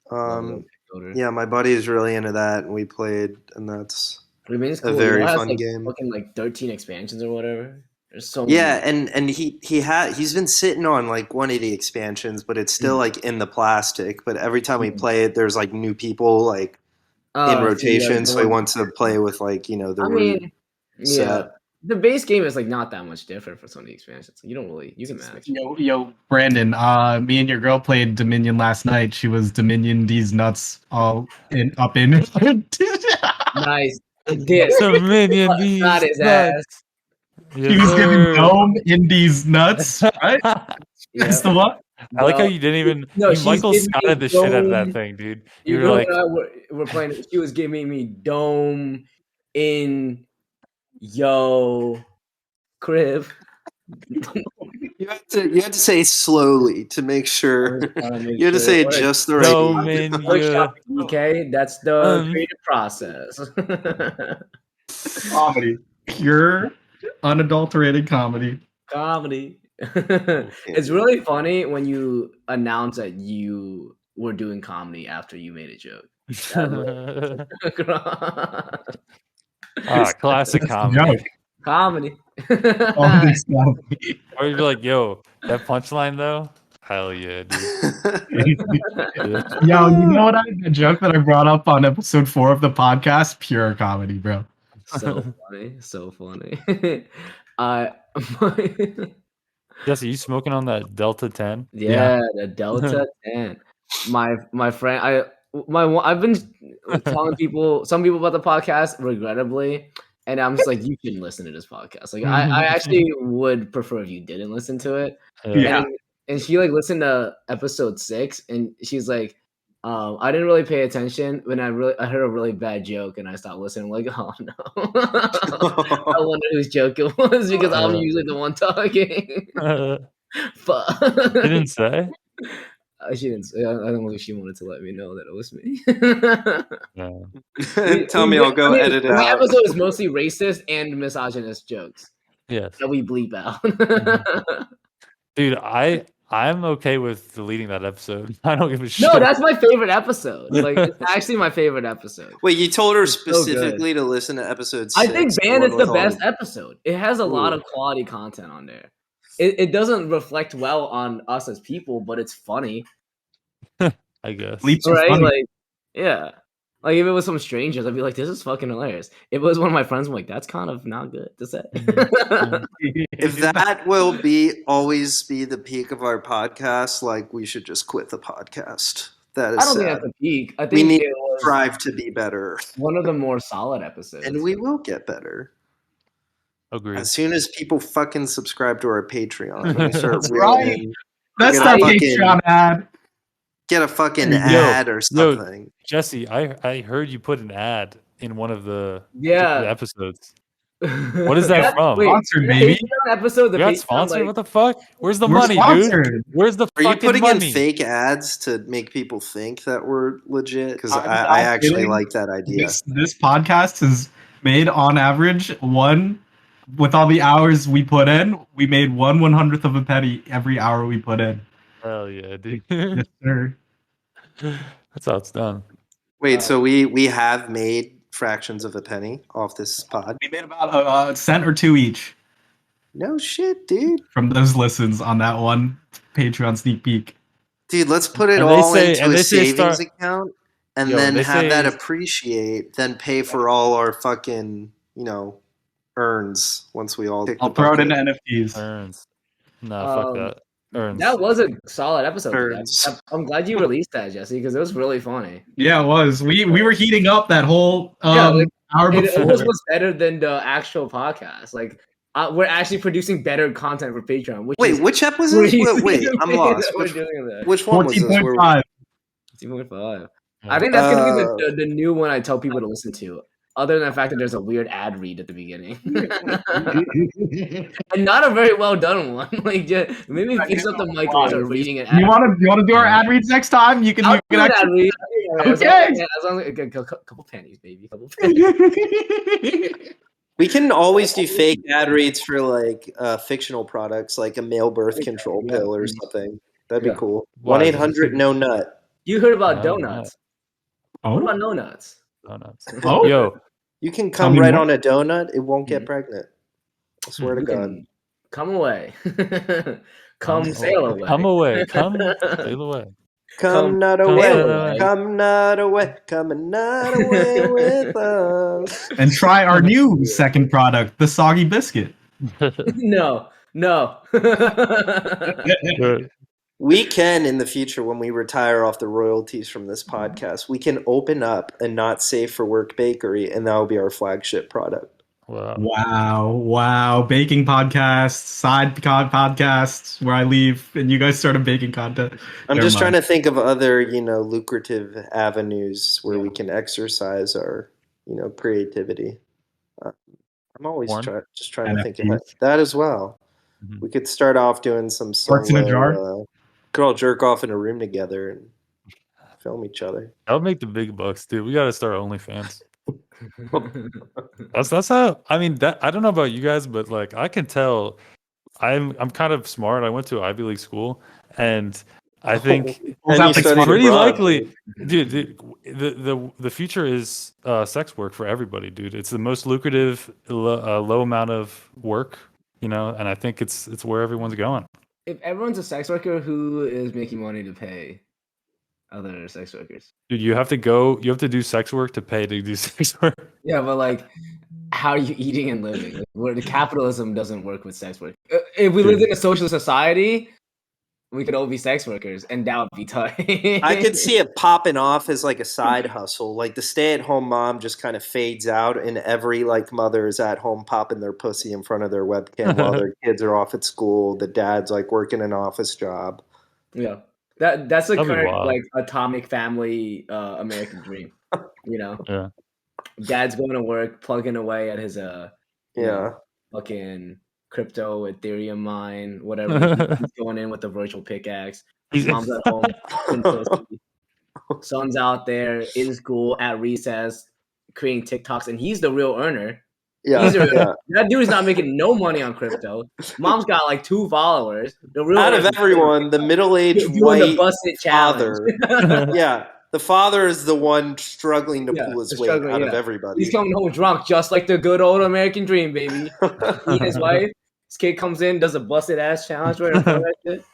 B: Yeah, my buddy is really into that, and we played, and that's
C: Dominion's cool.
B: a very fun game.
C: Fucking like 13 expansions or whatever. There's so many.
B: Yeah, and he's been sitting on like one of the expansions, but it's still like in the plastic. But every time we play it, there's like new people like in rotation, so he wants to play with like the set.
C: The base game is like not that much different for some of the expansions. You can manage.
D: Yo, Brandon, me and your girl played Dominion last night. She was Dominion these nuts all up in.
C: Nice.
A: Dominion these
C: not his ass.
D: Yes, he was giving Dome in these nuts, right? That's the one.
A: I like how you didn't even. Michael scouted the shit out of that thing, dude. You were like,
C: we're playing. She was giving me Dome in yo crib.
B: You had to say slowly to make sure. You had to say it just the right way.
C: Okay, that's the creative process.
D: Comedy. Pure. Unadulterated comedy.
C: Comedy. It's really funny when you announce that you were doing comedy after you made a joke.
A: Classic
D: That's the
A: comedy.
D: joke.
C: Comedy.
D: All this comedy.
A: Or you'd be like, yo, that punchline though? Hell yeah, dude.
D: Yo, you know what? The joke that I brought up on episode 4 of the podcast, pure comedy, bro.
C: So funny. So funny.
A: Jesse, you smoking on that Delta 10?
C: Yeah, the Delta 10. My friend, I've been telling some people about the podcast, regrettably, and I'm just like, you shouldn't listen to this podcast. Like, I actually would prefer if you didn't listen to it.
D: Yeah.
C: And she like listened to episode 6, and she's like, I didn't really pay attention when I heard a really bad joke, and I stopped listening. I'm like, oh no, I wonder whose joke it was because I'm usually the one talking. Fuck.
A: You didn't say?
C: She didn't say. I don't know if she wanted to let me know that it was me.
A: Yeah.
B: Tell me, I'll go edit it
C: My
B: out.
C: episode is mostly racist and misogynist jokes
A: Yes.
C: that we bleep out.
A: Dude, I'm okay with deleting that episode. I don't give a shit.
C: No, that's my favorite episode. Like, it's actually my favorite episode.
B: Wait, you told her
C: It's so good.
B: specifically to listen to episode 6?
C: I think
B: the
C: Bandit's
B: one
C: the
B: with all
C: best
B: the-
C: episode. It has a lot of quality content on there. It doesn't reflect well on us as people, but it's funny,
A: I guess.
D: Bleeps are
C: right?
D: funny.
C: Like, yeah. Like, if it was some strangers, I'd be like, this is fucking hilarious. If it was one of my friends, I'm like, that's kind of not good to say.
B: If that will always be the peak of our podcast, like we should just quit the podcast. That is
C: I don't
B: sad.
C: think that's a peak. I
B: We
C: think
B: need
C: it
B: to
C: was
B: strive to be better,
C: one of the more solid episodes.
B: and we will get better.
A: Agreed.
B: As soon as people fucking subscribe to our Patreon, and we start
A: That's
B: reeling
D: right.
B: in,
D: That's
B: Get
D: that
B: a fucking-
D: Patreon ad.
B: get a fucking
A: Yo,
B: ad or
A: yo,
B: something.
A: Jesse, I heard you put an ad in one of the
C: Yeah.
A: episodes. What is that from?
C: Wait,
D: Sponsored,
C: the
D: baby.
C: Patreon episode, the
A: You got
C: Patreon,
A: sponsored?
C: like,
A: What the fuck? Where's the
D: We're
A: money,
D: sponsored.
A: dude? Where's the
B: Are you
A: fucking
B: putting
A: money?
B: in fake ads to make people think that we're legit? Because
D: I'm
B: I
D: not
B: actually
D: kidding.
B: like that idea.
D: This podcast is made on average with all the hours we put in. We made 1/100th of a penny every hour we put in.
A: Hell yeah, dude.
D: Yes, sir.
A: That's how it's done.
B: Wait, so we have made fractions of a penny off this pod?
D: We made about a cent or two each
B: No shit, dude.
D: from those listens on that one Patreon sneak peek.
B: Dude, let's put it
A: And they
B: all
A: say-
B: into
A: and
B: a
A: they say
B: savings
A: start-
B: account and
A: Yo,
B: then
A: they
B: have that
A: say-
B: appreciate, then pay for all our fucking, earns once we all.
D: I'll throw it into NFTs.
A: Earns. Nah, fuck that. Earns.
C: that was a solid episode. today.
B: Turns.
C: I'm glad you released that, Jesse, because it was really funny.
D: Yeah, it was. We were heating up that whole
C: Yeah, like,
D: hour
C: It
D: before.
C: almost was better than the actual podcast. Like, we're actually producing better content for Patreon.
B: Wait, which ep was this? Wait, I'm lost.
C: We're doing that.
B: Which one was this?
D: 14.5.
C: 14.5.
A: Yeah.
C: I think that's gonna be the new one I tell people to listen to. Other than the fact that there's a weird ad read at the beginning, and not a very well done one. Like, just, maybe fix up the mic and start reading an ad.
D: You want to do our ad reads next time? You can.
C: I'll
D: You
C: do
D: can
C: an ad read.
D: Okay.
C: As long as a couple pennies, baby. Couple pennies.
B: We can always do fake ad reads for like fictional products, like a male birth control pill or something. That'd be
C: Yeah.
B: cool.
A: Why?
B: 1-800-NO-NUT.
C: You heard about
A: No,
C: donuts? What about no nuts?
A: Donuts.
D: Oh.
A: Yo,
B: You can
D: Tell
B: come
D: me
B: right
D: more.
B: on a donut. It won't get pregnant. I swear to
C: You
B: God.
C: can come away. Come sail away.
A: come away. Come sail away.
B: Come not
A: come
B: away.
A: away.
B: Come not away. Come not away with us.
D: And try our new second product, the soggy biscuit.
C: No.
B: We can, in the future, when we retire off the royalties from this podcast, we can open up a not safe for work bakery, and that will be our flagship product.
A: Wow.
D: Wow. Baking podcasts, podcasts where I leave and you guys start a baking content.
B: I'm
D: Never
B: just
D: mind.
B: trying to think of other, lucrative avenues where we can exercise our, creativity. I'm always
A: Porn?
B: just trying to think of
D: NFTs.
B: that as well.
A: Mhm.
B: We could start off doing some
D: Works in a jar?
B: could all jerk off in a room together and film each other.
A: That'll make the big bucks, dude. We gotta start OnlyFans. That's how. I mean, that I don't know about you guys, but like I can tell. I'm kind of smart. I went to Ivy League school, and I think
B: And you
A: it's
B: studied
A: pretty
B: abroad,
A: likely, dude. The future is sex work for everybody, dude. It's the most lucrative, low amount of work, and I think it's where everyone's going.
C: If everyone's a sex worker, who is making money to pay other sex workers?
A: Dude, you have to do sex work to pay to do sex work.
C: Yeah, but like, how are you eating and living? Like, where the capitalism doesn't work with sex work. If we lived in a social society, we could all be sex workers, and that would be tight.
B: I could see it popping off as like a side hustle. Like the stay-at-home mom just kind of fades out, and every like mother is at home popping their pussy in front of their webcam while their kids are off at school. The dad's like working an office job.
C: Yeah, that's the
A: That'd be
C: current
A: wild.
C: like atomic family American dream.
A: Yeah.
C: Dad's going to work, plugging away at his
B: Yeah.
C: fucking crypto Ethereum mine, whatever. He's going in with the virtual pickaxe. Mom's at home, son's out there in school at recess creating TikToks, and he's the real earner.
B: Yeah,
C: That dude's not making no money on crypto. Mom's got like 2 followers. The real
B: out of everyone, the middle-aged white father. Yeah, the father is the one struggling to pull his weight out of everybody.
C: He's coming home drunk, just like the good old American dream, baby. He and his wife. His kid comes in, does a busted ass challenge right in front of that shit.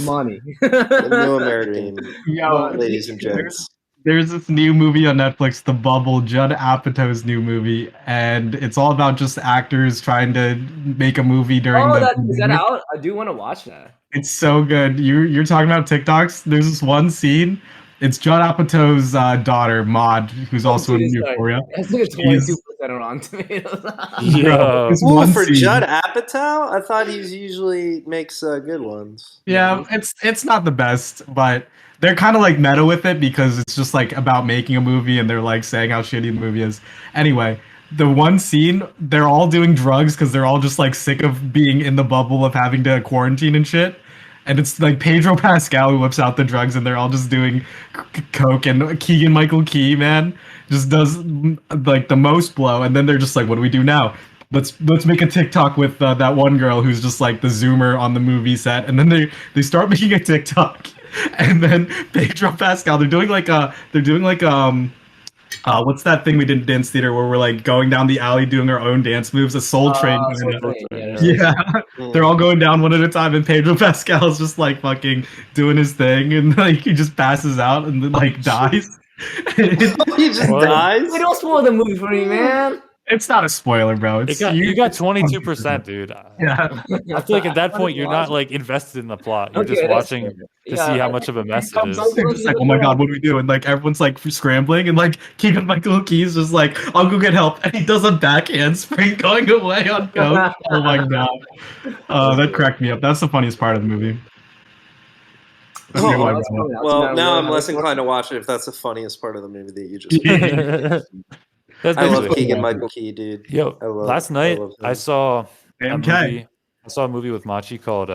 C: Money.
B: The new American dream, ladies and gents.
D: There's this new movie on Netflix, The Bubble, Judd Apatow's new movie, and it's all about just actors trying to make a movie during
C: is that out? I do want to watch that.
D: It's so good. You're talking about TikToks. There's this one scene. It's Judd Apatow's daughter, Maud, who's also in Euphoria.
C: I think it's 22% on Rotten Tomatoes.
A: Yeah.
B: For Judd Apatow, I thought he usually makes good ones.
D: Yeah, it's not the best, but they're kind of like meta with it because it's just like about making a movie and they're like saying how shitty the movie is. Anyway, the one scene, they're all doing drugs because they're all just like sick of being in the bubble of having to quarantine and shit. And it's like Pedro Pascal who whips out the drugs and they're all just doing coke, and Keegan-Michael Key, man, just does like the most blow. And then they're just like, what do we do now? Let's make a TikTok with that one girl who's just like the zoomer on the movie set. And then they start making a TikTok. And then Pedro Pascal, they're doing like what's that thing we did in dance theater where we're like going down the alley doing our own dance moves? A Soul Train. Yeah. They're all going down one at a time, and Pedro Pascal's just like fucking doing his thing, and like he just passes out and then like dies.
B: He just dies?
C: Wait, don't spoil the movie for me, man.
D: It's not a spoiler, bro.
A: You got 22%, dude.
D: Yeah.
A: I feel like at that point you're not like invested in the plot. You're just watching to see how much of a mess it is.
D: They're just like, oh my god, what do we do? And like everyone's like scrambling, and like Keegan-Michael Key's just like, I'll go get help, and he does a backhand spring going away on coke. Oh my god, that cracked me up. That's the funniest part of the movie.
B: Well, now I'm less inclined to watch it if that's the funniest part of the movie that you just. I love Keegan-Michael Key, dude.
A: Yo, last night I saw a movie. I saw a movie with Machi called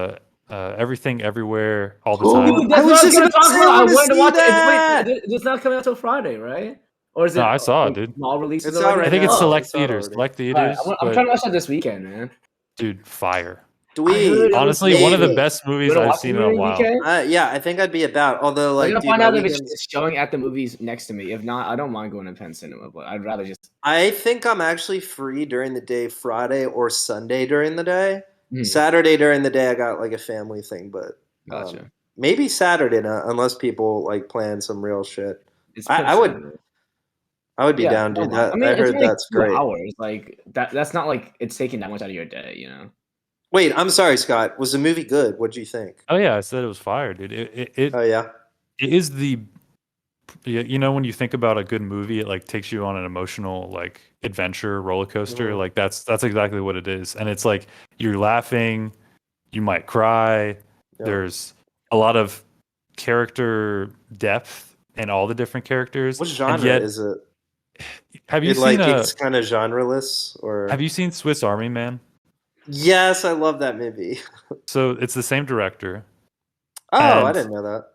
A: Everything Everywhere All the Time.
C: Dude, that's what I was gonna talk about. I wanted to watch it. Wait, it's not coming out till Friday, right? Or is it?
A: No, I saw it, dude.
C: All releases.
B: It's already.
A: I think it's select theaters.
B: Already.
A: Select theaters.
C: Right, I'm trying to watch that this weekend, man.
A: Dude, fire.
B: Honestly,
A: one of the best movies I've seen in a while.
B: Yeah, I think I'd be about. Although, like,
C: I'm gonna find out if it's showing at the movies next to me. If not, I don't mind going to Penn Cinema, but I'd rather just.
B: I think I'm actually free during the day, Friday or Sunday during the day. Saturday during the day, I got like a family thing, but
C: gotcha.
B: Maybe Saturday, unless people like plan some real shit. I would be down, dude. I heard that's great.
C: Hours, like that's not like it's taking that much out of your day, you know.
B: Wait, I'm sorry, Scott. Was the movie good? What'd you think?
A: Oh yeah, I said it was fire, dude.
B: Oh yeah.
A: It is when you think about a good movie, it like takes you on an emotional like adventure roller coaster. Like that's exactly what it is. And it's like you're laughing, you might cry. Yeah. There's a lot of character depth in all the different characters.
B: What genre is it?
A: Have you seen
B: it's kind of genreless, or
A: have you seen Swiss Army Man?
B: Yes, I love that movie.
A: So it's the same director.
B: Oh, I didn't know that.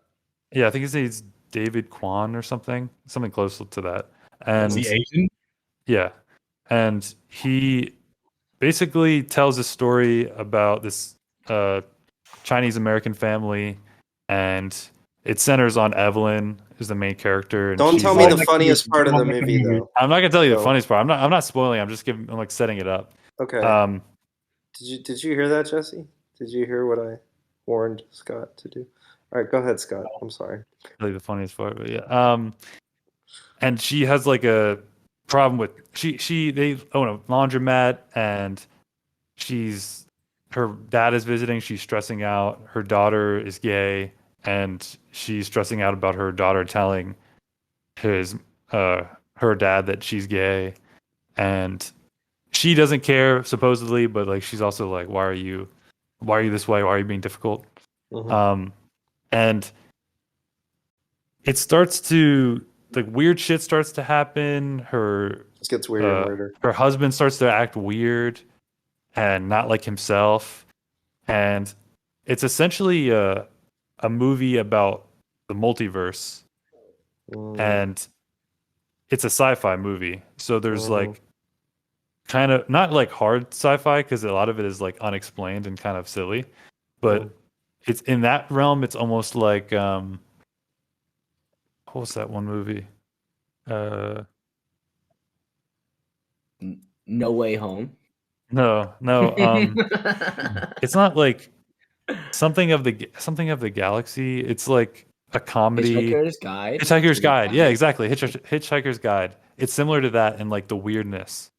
A: Yeah, I think his name's David Kwan or something close to that. And
D: is he Asian?
A: Yeah, and he basically tells a story about this Chinese American family, and it centers on Evelyn, who's the main character, and
B: Don't
A: she's
B: tell me the
A: like,
B: funniest part of the movie though.
A: I'm not gonna tell you the
B: So-
A: funniest part. I'm not spoiling. I'm like setting it up.
B: Okay.
A: Um,
B: Did you hear that, Jesse? Did you hear what I warned Scott to do? All right, go ahead, Scott. I'm sorry.
A: really the funniest part, but yeah. And she has like a problem with they own a laundromat, and her dad is visiting. She's stressing out. Her daughter is gay, and she's stressing out about her daughter telling his her dad that she's gay, and she doesn't care supposedly, but like she's also like, why are you this way? Why are you being difficult?
B: Mhm.
A: And it starts to like weird shit starts to happen.
B: It gets weirder and weirder.
A: Her husband starts to act weird and not like himself, and it's essentially a movie about the multiverse, and it's a sci-fi movie. So there's like kind of not like hard sci-fi because a lot of it is like unexplained and kind of silly, but it's in that realm. It's almost like what was that one movie?
C: No Way Home.
A: No. It's not like something of the galaxy. It's like a comedy.
C: Hitchhiker's Guide.
A: Hitchhiker's Guide. Yeah, exactly. Hitchhiker's Guide. It's similar to that in like the weirdness.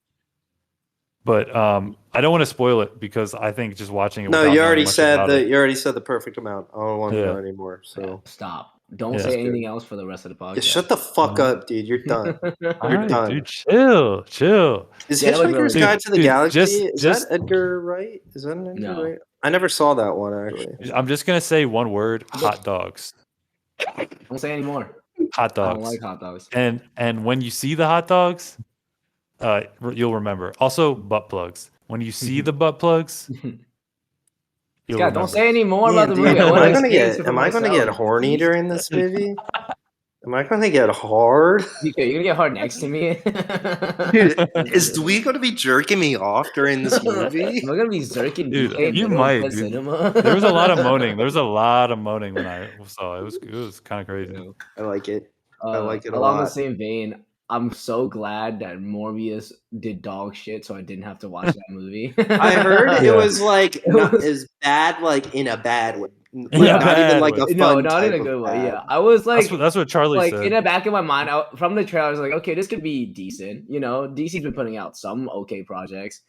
A: But I don't want to spoil it because I think just watching it.
B: No,
A: without
B: you
A: knowing
B: already
A: much
B: said
A: about
B: the
A: it-
B: you already said the perfect amount. I don't want to
A: Yeah.
B: know anymore. So
C: Stop. Don't
A: Yeah.
C: say anything else for the rest of the podcast.
B: yeah, shut the fuck up, dude. You're done.
A: All
B: You're
A: right,
B: done.
A: dude. Chill.
B: Is
C: Yeah, like,
B: Hitchhiker's
C: really-
B: Guide to the
A: Dude,
B: Galaxy? Is
A: just-
B: that Edgar Wright? Is that an Edgar
C: No.
B: Wright? I never saw that one actually.
A: I'm just gonna say one word: hot dogs.
C: Don't say anymore.
A: Hot
C: I don't
A: dogs.
C: like hot dogs.
A: And when you see the hot dogs, you'll remember. Also, butt plugs. When you see the butt plugs, you'll
C: Scott,
A: remember.
C: don't say any more
B: Man,
C: about the
B: dude,
C: movie. I
B: am
C: wanna
B: I gonna
C: experience
B: get
C: it for
B: am I gonna get
C: myself.
B: horny during this movie? Am I gonna get hard?
C: DK, you're gonna get hard next to me.
B: Dude, is Dwee gonna be jerking me off during this movie?
C: Am I gonna be zerking
A: Dude,
C: DK in
A: you
C: middle
A: might,
C: of the
A: dude.
C: cinema?
A: There was a lot of moaning. There was a lot of moaning when I saw it. It was kind of crazy.
B: I like it. I like it a
C: along
B: lot.
C: the same vein, I'm so glad that Morbius did dog shit, so I didn't have to watch that movie.
B: I heard
A: Yeah.
B: it was like
C: It
B: not
C: was-
B: as bad, like in a bad way. Like,
A: In a
B: not
A: bad
B: even like
A: way.
B: a fun
C: no, not
B: type
C: in a
B: of
C: good way.
B: bad.
C: Yeah, I was like,
A: That's what Charlie
C: like
A: said.
C: in the back of my mind, from the trailer, I was like, okay, this could be decent. You know, DC's been putting out some okay projects,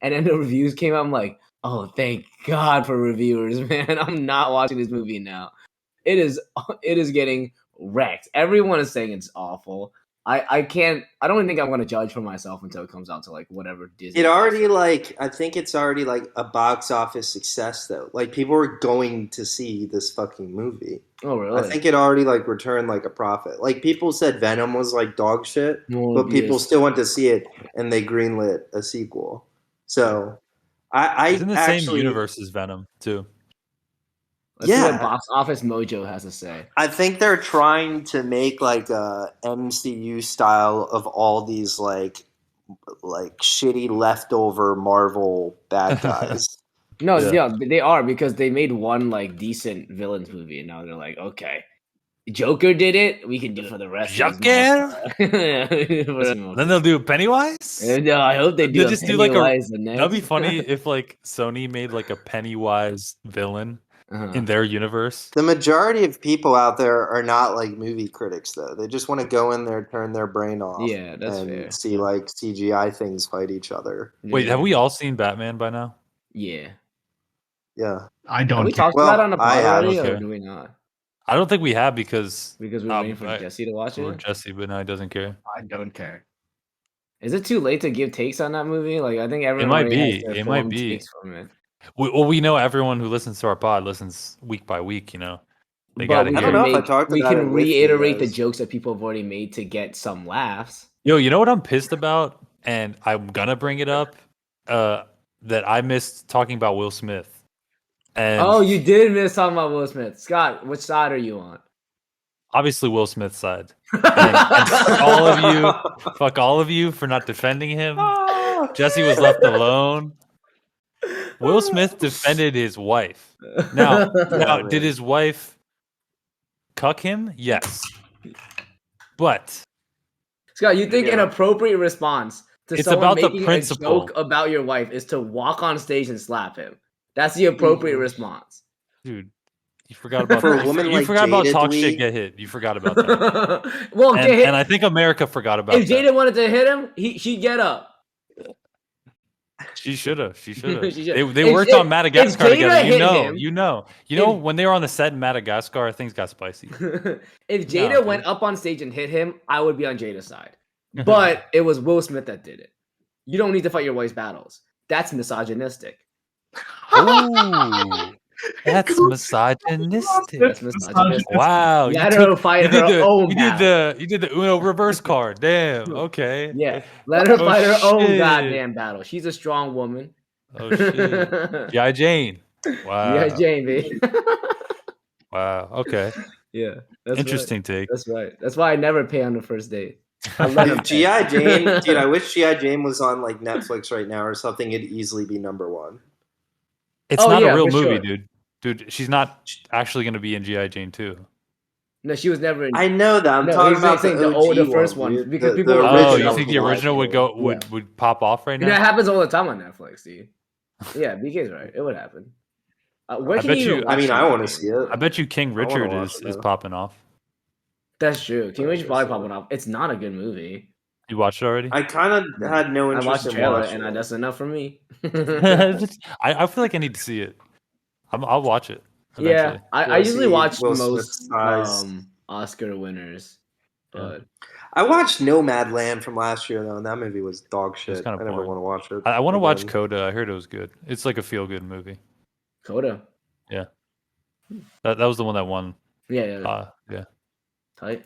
C: and then the reviews came out. I'm like, oh, thank God for reviewers, man. I'm not watching this movie now. It is getting wrecked. Everyone is saying it's awful. I don't even think I'm gonna judge for myself until it comes out to like whatever Disney.
B: It already like I think it's already like a box office success though. Like people are going to see this fucking movie.
C: Oh really?
B: I think it already like returned like a profit. Like people said Venom was like dog shit, but people
C: Morbius.
B: still went to see it and they greenlit a sequel. So I
A: It's in the
B: actually,
A: same universe as Venom too.
C: Let's see
B: Yeah.
C: what Box Office Mojo has to say.
B: I think they're trying to make like a MCU style of all these like shitty leftover Marvel bad guys.
C: No,
A: Yeah.
C: yeah, they are because they made one like decent villains movie, and now they're like, okay, Joker did it, we can do it for the rest.
A: Joker?
C: Of this monster.
A: Then they'll do Pennywise.
C: No, I hope they do.
A: They'll
C: a
A: just do like a.
C: Pennywise the
A: That'd be
C: next.
A: funny if like Sony made like a Pennywise villain
C: Uh-huh.
A: in their universe.
B: The majority of people out there are not like movie critics though. They just want to go in there, turn their brain off,
C: Yeah, that's
B: and
C: fair.
B: see like CGI things fight each other.
A: Wait, have we all seen Batman by now?
C: Yeah.
B: Yeah.
D: I
C: Have
D: don't
C: we
D: care.
C: talked
B: Well,
C: about it on the
B: I
C: pod
B: have.
C: already,
A: Okay.
C: or do we not?
A: I don't think we have because
C: Because we're waiting for Jesse to watch
A: for
C: it.
A: Jesse, but no, he doesn't care.
D: I don't care.
C: Is it too late to give takes on that movie? Like, I think everyone
A: might
C: already
A: be.
C: has their
A: It might
C: formed
A: be.
C: takes from it.
A: We know everyone who listens to our pod listens week by week. You know, they
C: But
A: gotta
C: we
B: I
A: hear.
B: don't
C: can
B: know if I talked
C: we
B: about it
C: can
B: with you
C: reiterate the
B: guys.
C: jokes that people have already made to get some laughs.
A: Yo, you know what I'm pissed about, and I'm gonna bring it up. That I missed talking about Will Smith. And
C: Oh, you did miss talking about Will Smith. Scott, which side are you on?
A: obviously Will Smith's side. and fuck all of you for not defending him. Jesse was left alone. Will Smith defended his wife. Now, did his wife cuck him? Yes. But
C: Scott, you think an appropriate response to
A: it's
C: someone
A: about the
C: making a
A: principle.
C: joke about your wife is to walk on stage and slap him? That's the appropriate response.
A: Dude, you forgot about
B: For a woman
A: you
B: like
A: forgot about
B: Jada,
A: talk
B: do
A: shit
B: we-
A: get hit. You forgot about that.
C: Well, get hit.
A: And I think America forgot about
C: If
A: that.
C: Jada wanted to hit him, she'd get up.
A: She should have. She should have.
C: She should.
A: They worked on Madagascar
C: Jada
A: together.
C: hit him-
A: You know when they were on the set in Madagascar, things got spicy.
C: If Jada went up on stage and hit him, I would be on Jada's side. But it was Will Smith that did it. You don't need to fight your wife's battles. That's misogynistic.
A: Ooh, that's misogynistic.
C: That's misogynistic.
A: Wow,
C: Let her fight her own battle.
A: You did the Uno reverse card. Damn. Okay.
C: Yeah, let her fight her own
A: shit.
C: goddamn battle. She's a strong woman.
A: Oh shit. G.I. Jane. Wow.
C: Yeah, Jane, baby.
A: Wow. Okay.
C: Yeah, that's
A: Interesting take.
C: That's right. That's why I never pay on the first date. I let him
B: If
C: pay.
B: G.I. Jane, dude, I wish G.I. Jane was on like Netflix right now or something. It'd easily be #1.
A: It's
C: Oh,
A: not
C: yeah,
A: a real
C: for
A: movie,
C: sure.
A: dude. Dude, she's not actually going to be in G.I. Jane 2.
C: No, she was never in.
B: I know that. I'm
C: No,
B: talking
C: he's
B: about
C: saying
B: the OG
C: the first
B: one,
C: one,
B: dude.
C: because
B: The-
C: people
B: the
C: were-
A: Oh, you
C: original
A: think the
B: one.
A: original would pop off right
C: You know, it
A: now?
C: happens all the time on Netflix, dude. Yeah, BK's right. It would happen. Where
A: I
C: can
A: bet
C: you?
A: you-
C: Watch
B: I mean, I
C: that
B: want to
C: game?
B: see it.
A: I bet you King
B: wanna
A: Richard
B: watch
A: is
B: it, though.
A: popping off.
C: That's true. King Richard
B: I
C: probably
B: guess so.
C: popping off. It's not a good movie.
A: You watched it already?
B: I kind of had no
C: I
B: interest
C: watched the
B: in
C: trailer,
B: watching
C: and
B: it.
C: that's enough for me.
A: I feel like I need to see it. I'll watch it.
C: Yeah,
A: Eventually.
C: I usually
B: see
C: watch
B: Will
C: most
B: Smith's size.
C: Oscar winners, but
B: I watched Nomadland from last year though, and that movie was dog shit. I
A: kinda
B: never
A: boring.
B: want to watch it.
A: I want to watch
B: again.
A: Coda. I heard it was good. It's like a feel good movie.
C: Coda.
A: That was the one that won.
C: Yeah,
A: Yeah.
C: tight.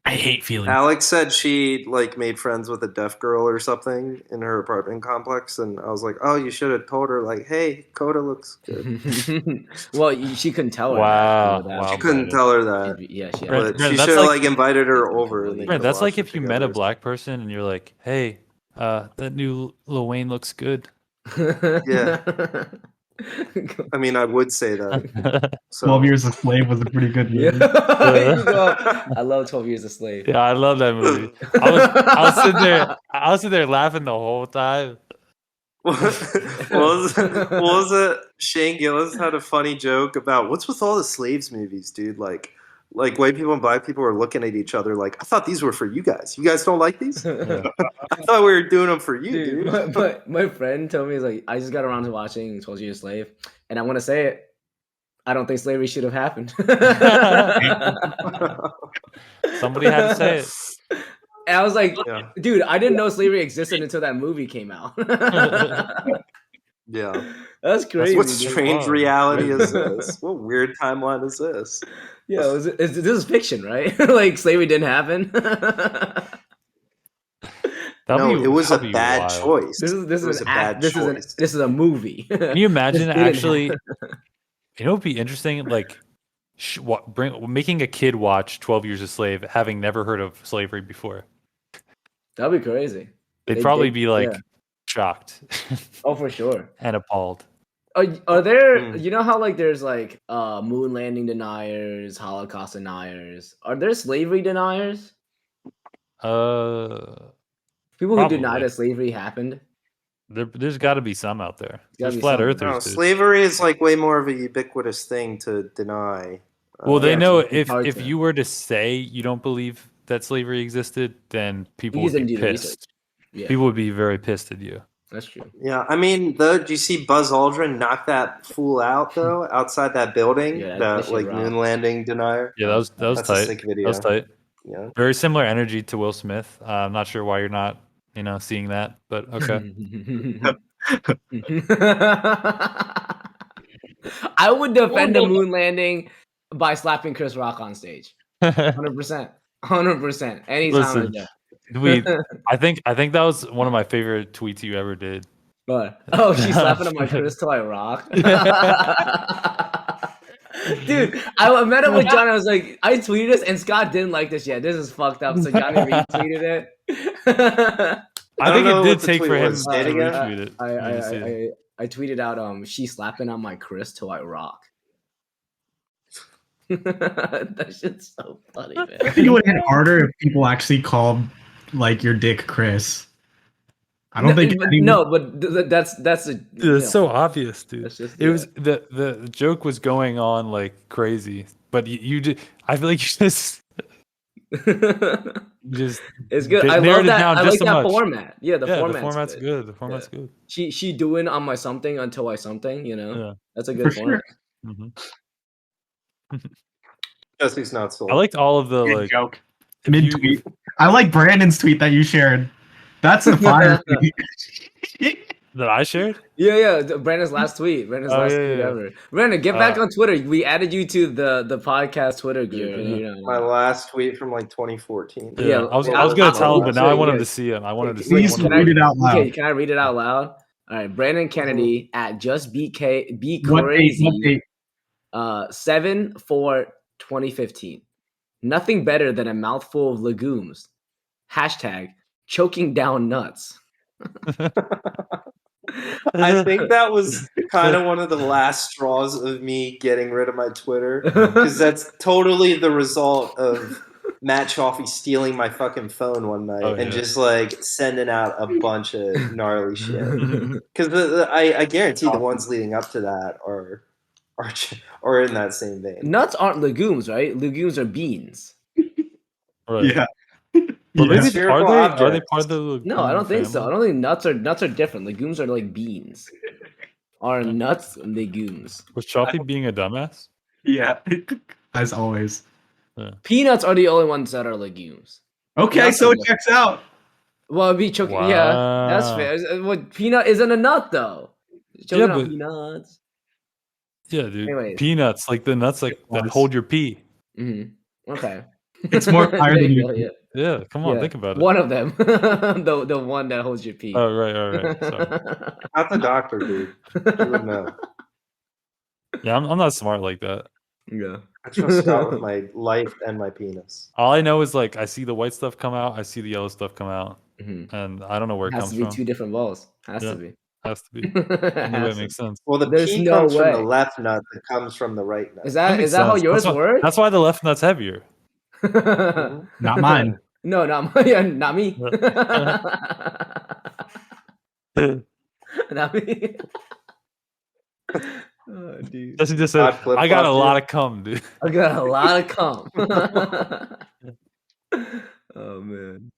D: I hate feeling.
B: Alex said she like made friends with a deaf girl or something in her apartment complex, and I was like, "Oh, you should have told her like, hey, Coda looks good."
C: Well, she couldn't tell her.
A: Wow,
C: that.
A: wow.
B: She couldn't tell her that,
C: Yeah, she.
A: Brent,
B: but
A: Brent,
B: she
A: that's
B: should have
A: like-
B: like invited her over. And they
C: Brent,
A: Brent,
B: could've
A: that's like
B: watched
A: if
B: it
A: you met a
B: together.
A: black person and you're like, "Hey, that new Lil Wayne looks good."
B: Yeah. I mean, I would say that. So
D: 12 Years a Slave was a pretty good
C: Yeah.
D: movie.
C: There you go. I love 12 Years a Slave.
A: Yeah, I love that movie. I was sitting there laughing the whole time.
B: what was it? Shane Gillis had a funny joke about what's with all the slaves movies, dude. Like white people and black people are looking at each other like, I thought these were for you guys. You guys don't like these?
A: Yeah.
B: I thought we were doing them for you, dude.
C: My friend told me, he's like, I just got around to watching 12 Years a Slave, and I want to say it. I don't think slavery should have happened.
A: Somebody had to say it.
C: And I was like,
B: Yeah.
C: dude, I didn't know slavery existed until that movie came out.
B: Yeah.
C: That's crazy.
B: What
C: dude.
B: strange
A: Wow.
B: reality is this? What weird timeline is this?
C: Yeah, this is fiction, right? Like slavery didn't happen.
B: No, it was a
A: that'd be
B: bad
A: wild.
B: choice.
C: This
B: It
C: is
B: was
C: a
B: a bad
C: this
B: choice.
C: is a movie.
A: Can you imagine
C: This didn't
A: actually?
C: happen.
A: You know, it'd be interesting, like making a kid watch 12 Years a Slave, having never heard of slavery before.
C: That'd be crazy.
A: They'd
C: They-
A: probably
C: they-
A: be like
C: yeah.
A: shocked
C: Oh, for sure.
A: and appalled.
C: Are there?
B: Hmm.
C: You know how like there's like moon landing deniers, Holocaust deniers. Are there slavery deniers? People who deny
A: Probably.
C: that slavery happened.
A: There's got to be some out there.
C: gotta
A: There's
C: be
A: flat
C: some.
A: earthers.
B: No,
A: dude.
B: slavery is like way more of a ubiquitous thing to deny.
A: Well, they
C: Yeah,
A: know
C: it's hard
A: if
C: to-
A: you were to say you don't believe that slavery existed, then people
C: You
A: would
C: just
A: be
C: didn't do the research.
A: pissed.
C: Yeah,
A: People would be very pissed at you.
C: that's true.
B: Yeah, I mean, do you see Buzz Aldrin knock that fool out though outside that building?
C: Yeah, that
B: that
C: shit
B: like
C: rocked.
B: moon landing denier.
A: Yeah, that was
B: That's a
A: tight.
B: sick
A: That
B: video.
A: was tight.
B: Yeah.
A: Very similar energy to Will Smith. I'm not sure why you're not, seeing that, but okay.
C: I would defend a moon landing by slapping Chris Rock on stage. 100%. 100%. Anytime.
A: Listen, I think that was one of my favorite tweets you ever did.
C: But she's slapping on my Chris till I rock. Dude, I met up with John. I was like, I tweeted this, and Scott didn't like this yet. This is fucked up. So Johnny retweeted it.
A: I think it did take for him to
B: Say it again.
A: retweet it.
C: I tweeted out, she slapping on my Chris till I rock. That shit's so funny, man.
D: I think it would hit harder if people actually called like your dick Chris. I don't think
C: but that's a
A: dude, it's so obvious, dude.
C: Just,
A: it was the joke was going on like crazy, but you did. I feel like you just
C: it's good. I love that. I like that
A: much.
C: format. Yeah, the
A: format's good. The format's good.
C: She doing on my something until I something. You know,
A: yeah.
C: That's a good format.
A: Sure. Mm-hmm.
B: Jesse's not sold.
A: I liked all of the
D: like joke mid tweet. I like Brandon's tweet that you shared. That's a fire tweet.
A: That I shared?
C: Yeah. Brandon's last tweet. Tweet ever. Brandon, get back on Twitter. We added you to the podcast Twitter group.
B: Yeah.
C: You know,
B: my last tweet from like 2014.
A: Yeah, I was gonna tell him, but now I want him to see it. I wanted to see.
D: Please read it out loud.
C: Okay, can I read it out loud? All right, Brandon Kennedy at just be crazy. 7/4/2015. Nothing better than a mouthful of legumes. # choking down nuts.
B: I think that was kind of one of the last straws of me getting rid of my Twitter, because that's totally the result of Matt Chaffee stealing my fucking phone one night and just like sending out a bunch of gnarly shit. Because I guarantee the ones leading up to that are in that same vein.
C: Nuts aren't legumes, right? Legumes are beans.
A: Right.
D: Yeah.
A: But maybe are they part of the legume
C: No, I don't think so.
A: family?
C: I don't think nuts are different. Legumes are like beans. Are nuts legumes?
A: Was Chaffee being a dumbass?
D: Yeah, as always.
A: Yeah.
C: Peanuts are the only ones that are legumes.
D: Okay, nuts so it checks out.
C: Well, it'd be choking. Wow. Yeah, that's fair. What peanut isn't a nut though? Choking on peanuts.
A: Yeah, dude.
C: Anyways.
A: Peanuts, like the nuts, like that hold your pee.
C: Mm-hmm. Okay.
D: It's more higher than you.
A: Yeah, come on, think about it.
C: One of them, the one that holds your pee.
A: Oh, right. Sorry.
B: Not the doctor, dude. You would know.
A: Yeah, I'm not smart like that.
C: Yeah.
B: I trust Scott with my life and my penis.
A: All I know is like I see the white stuff come out, I see the yellow stuff come out, and I don't know where it comes from.
C: Has to be 2 different balls. Has to be.
A: That makes sense.
B: Well, the pee comes from the left nut that comes from the right nut.
C: Is that how yours works?
A: That's why the left nut's heavier.
D: Not mine.
C: No, not mine. Not me. Not me. Oh, dude.
A: Jesse just said, I got a lot of cum, dude.
C: I got a lot of cum. Oh, man.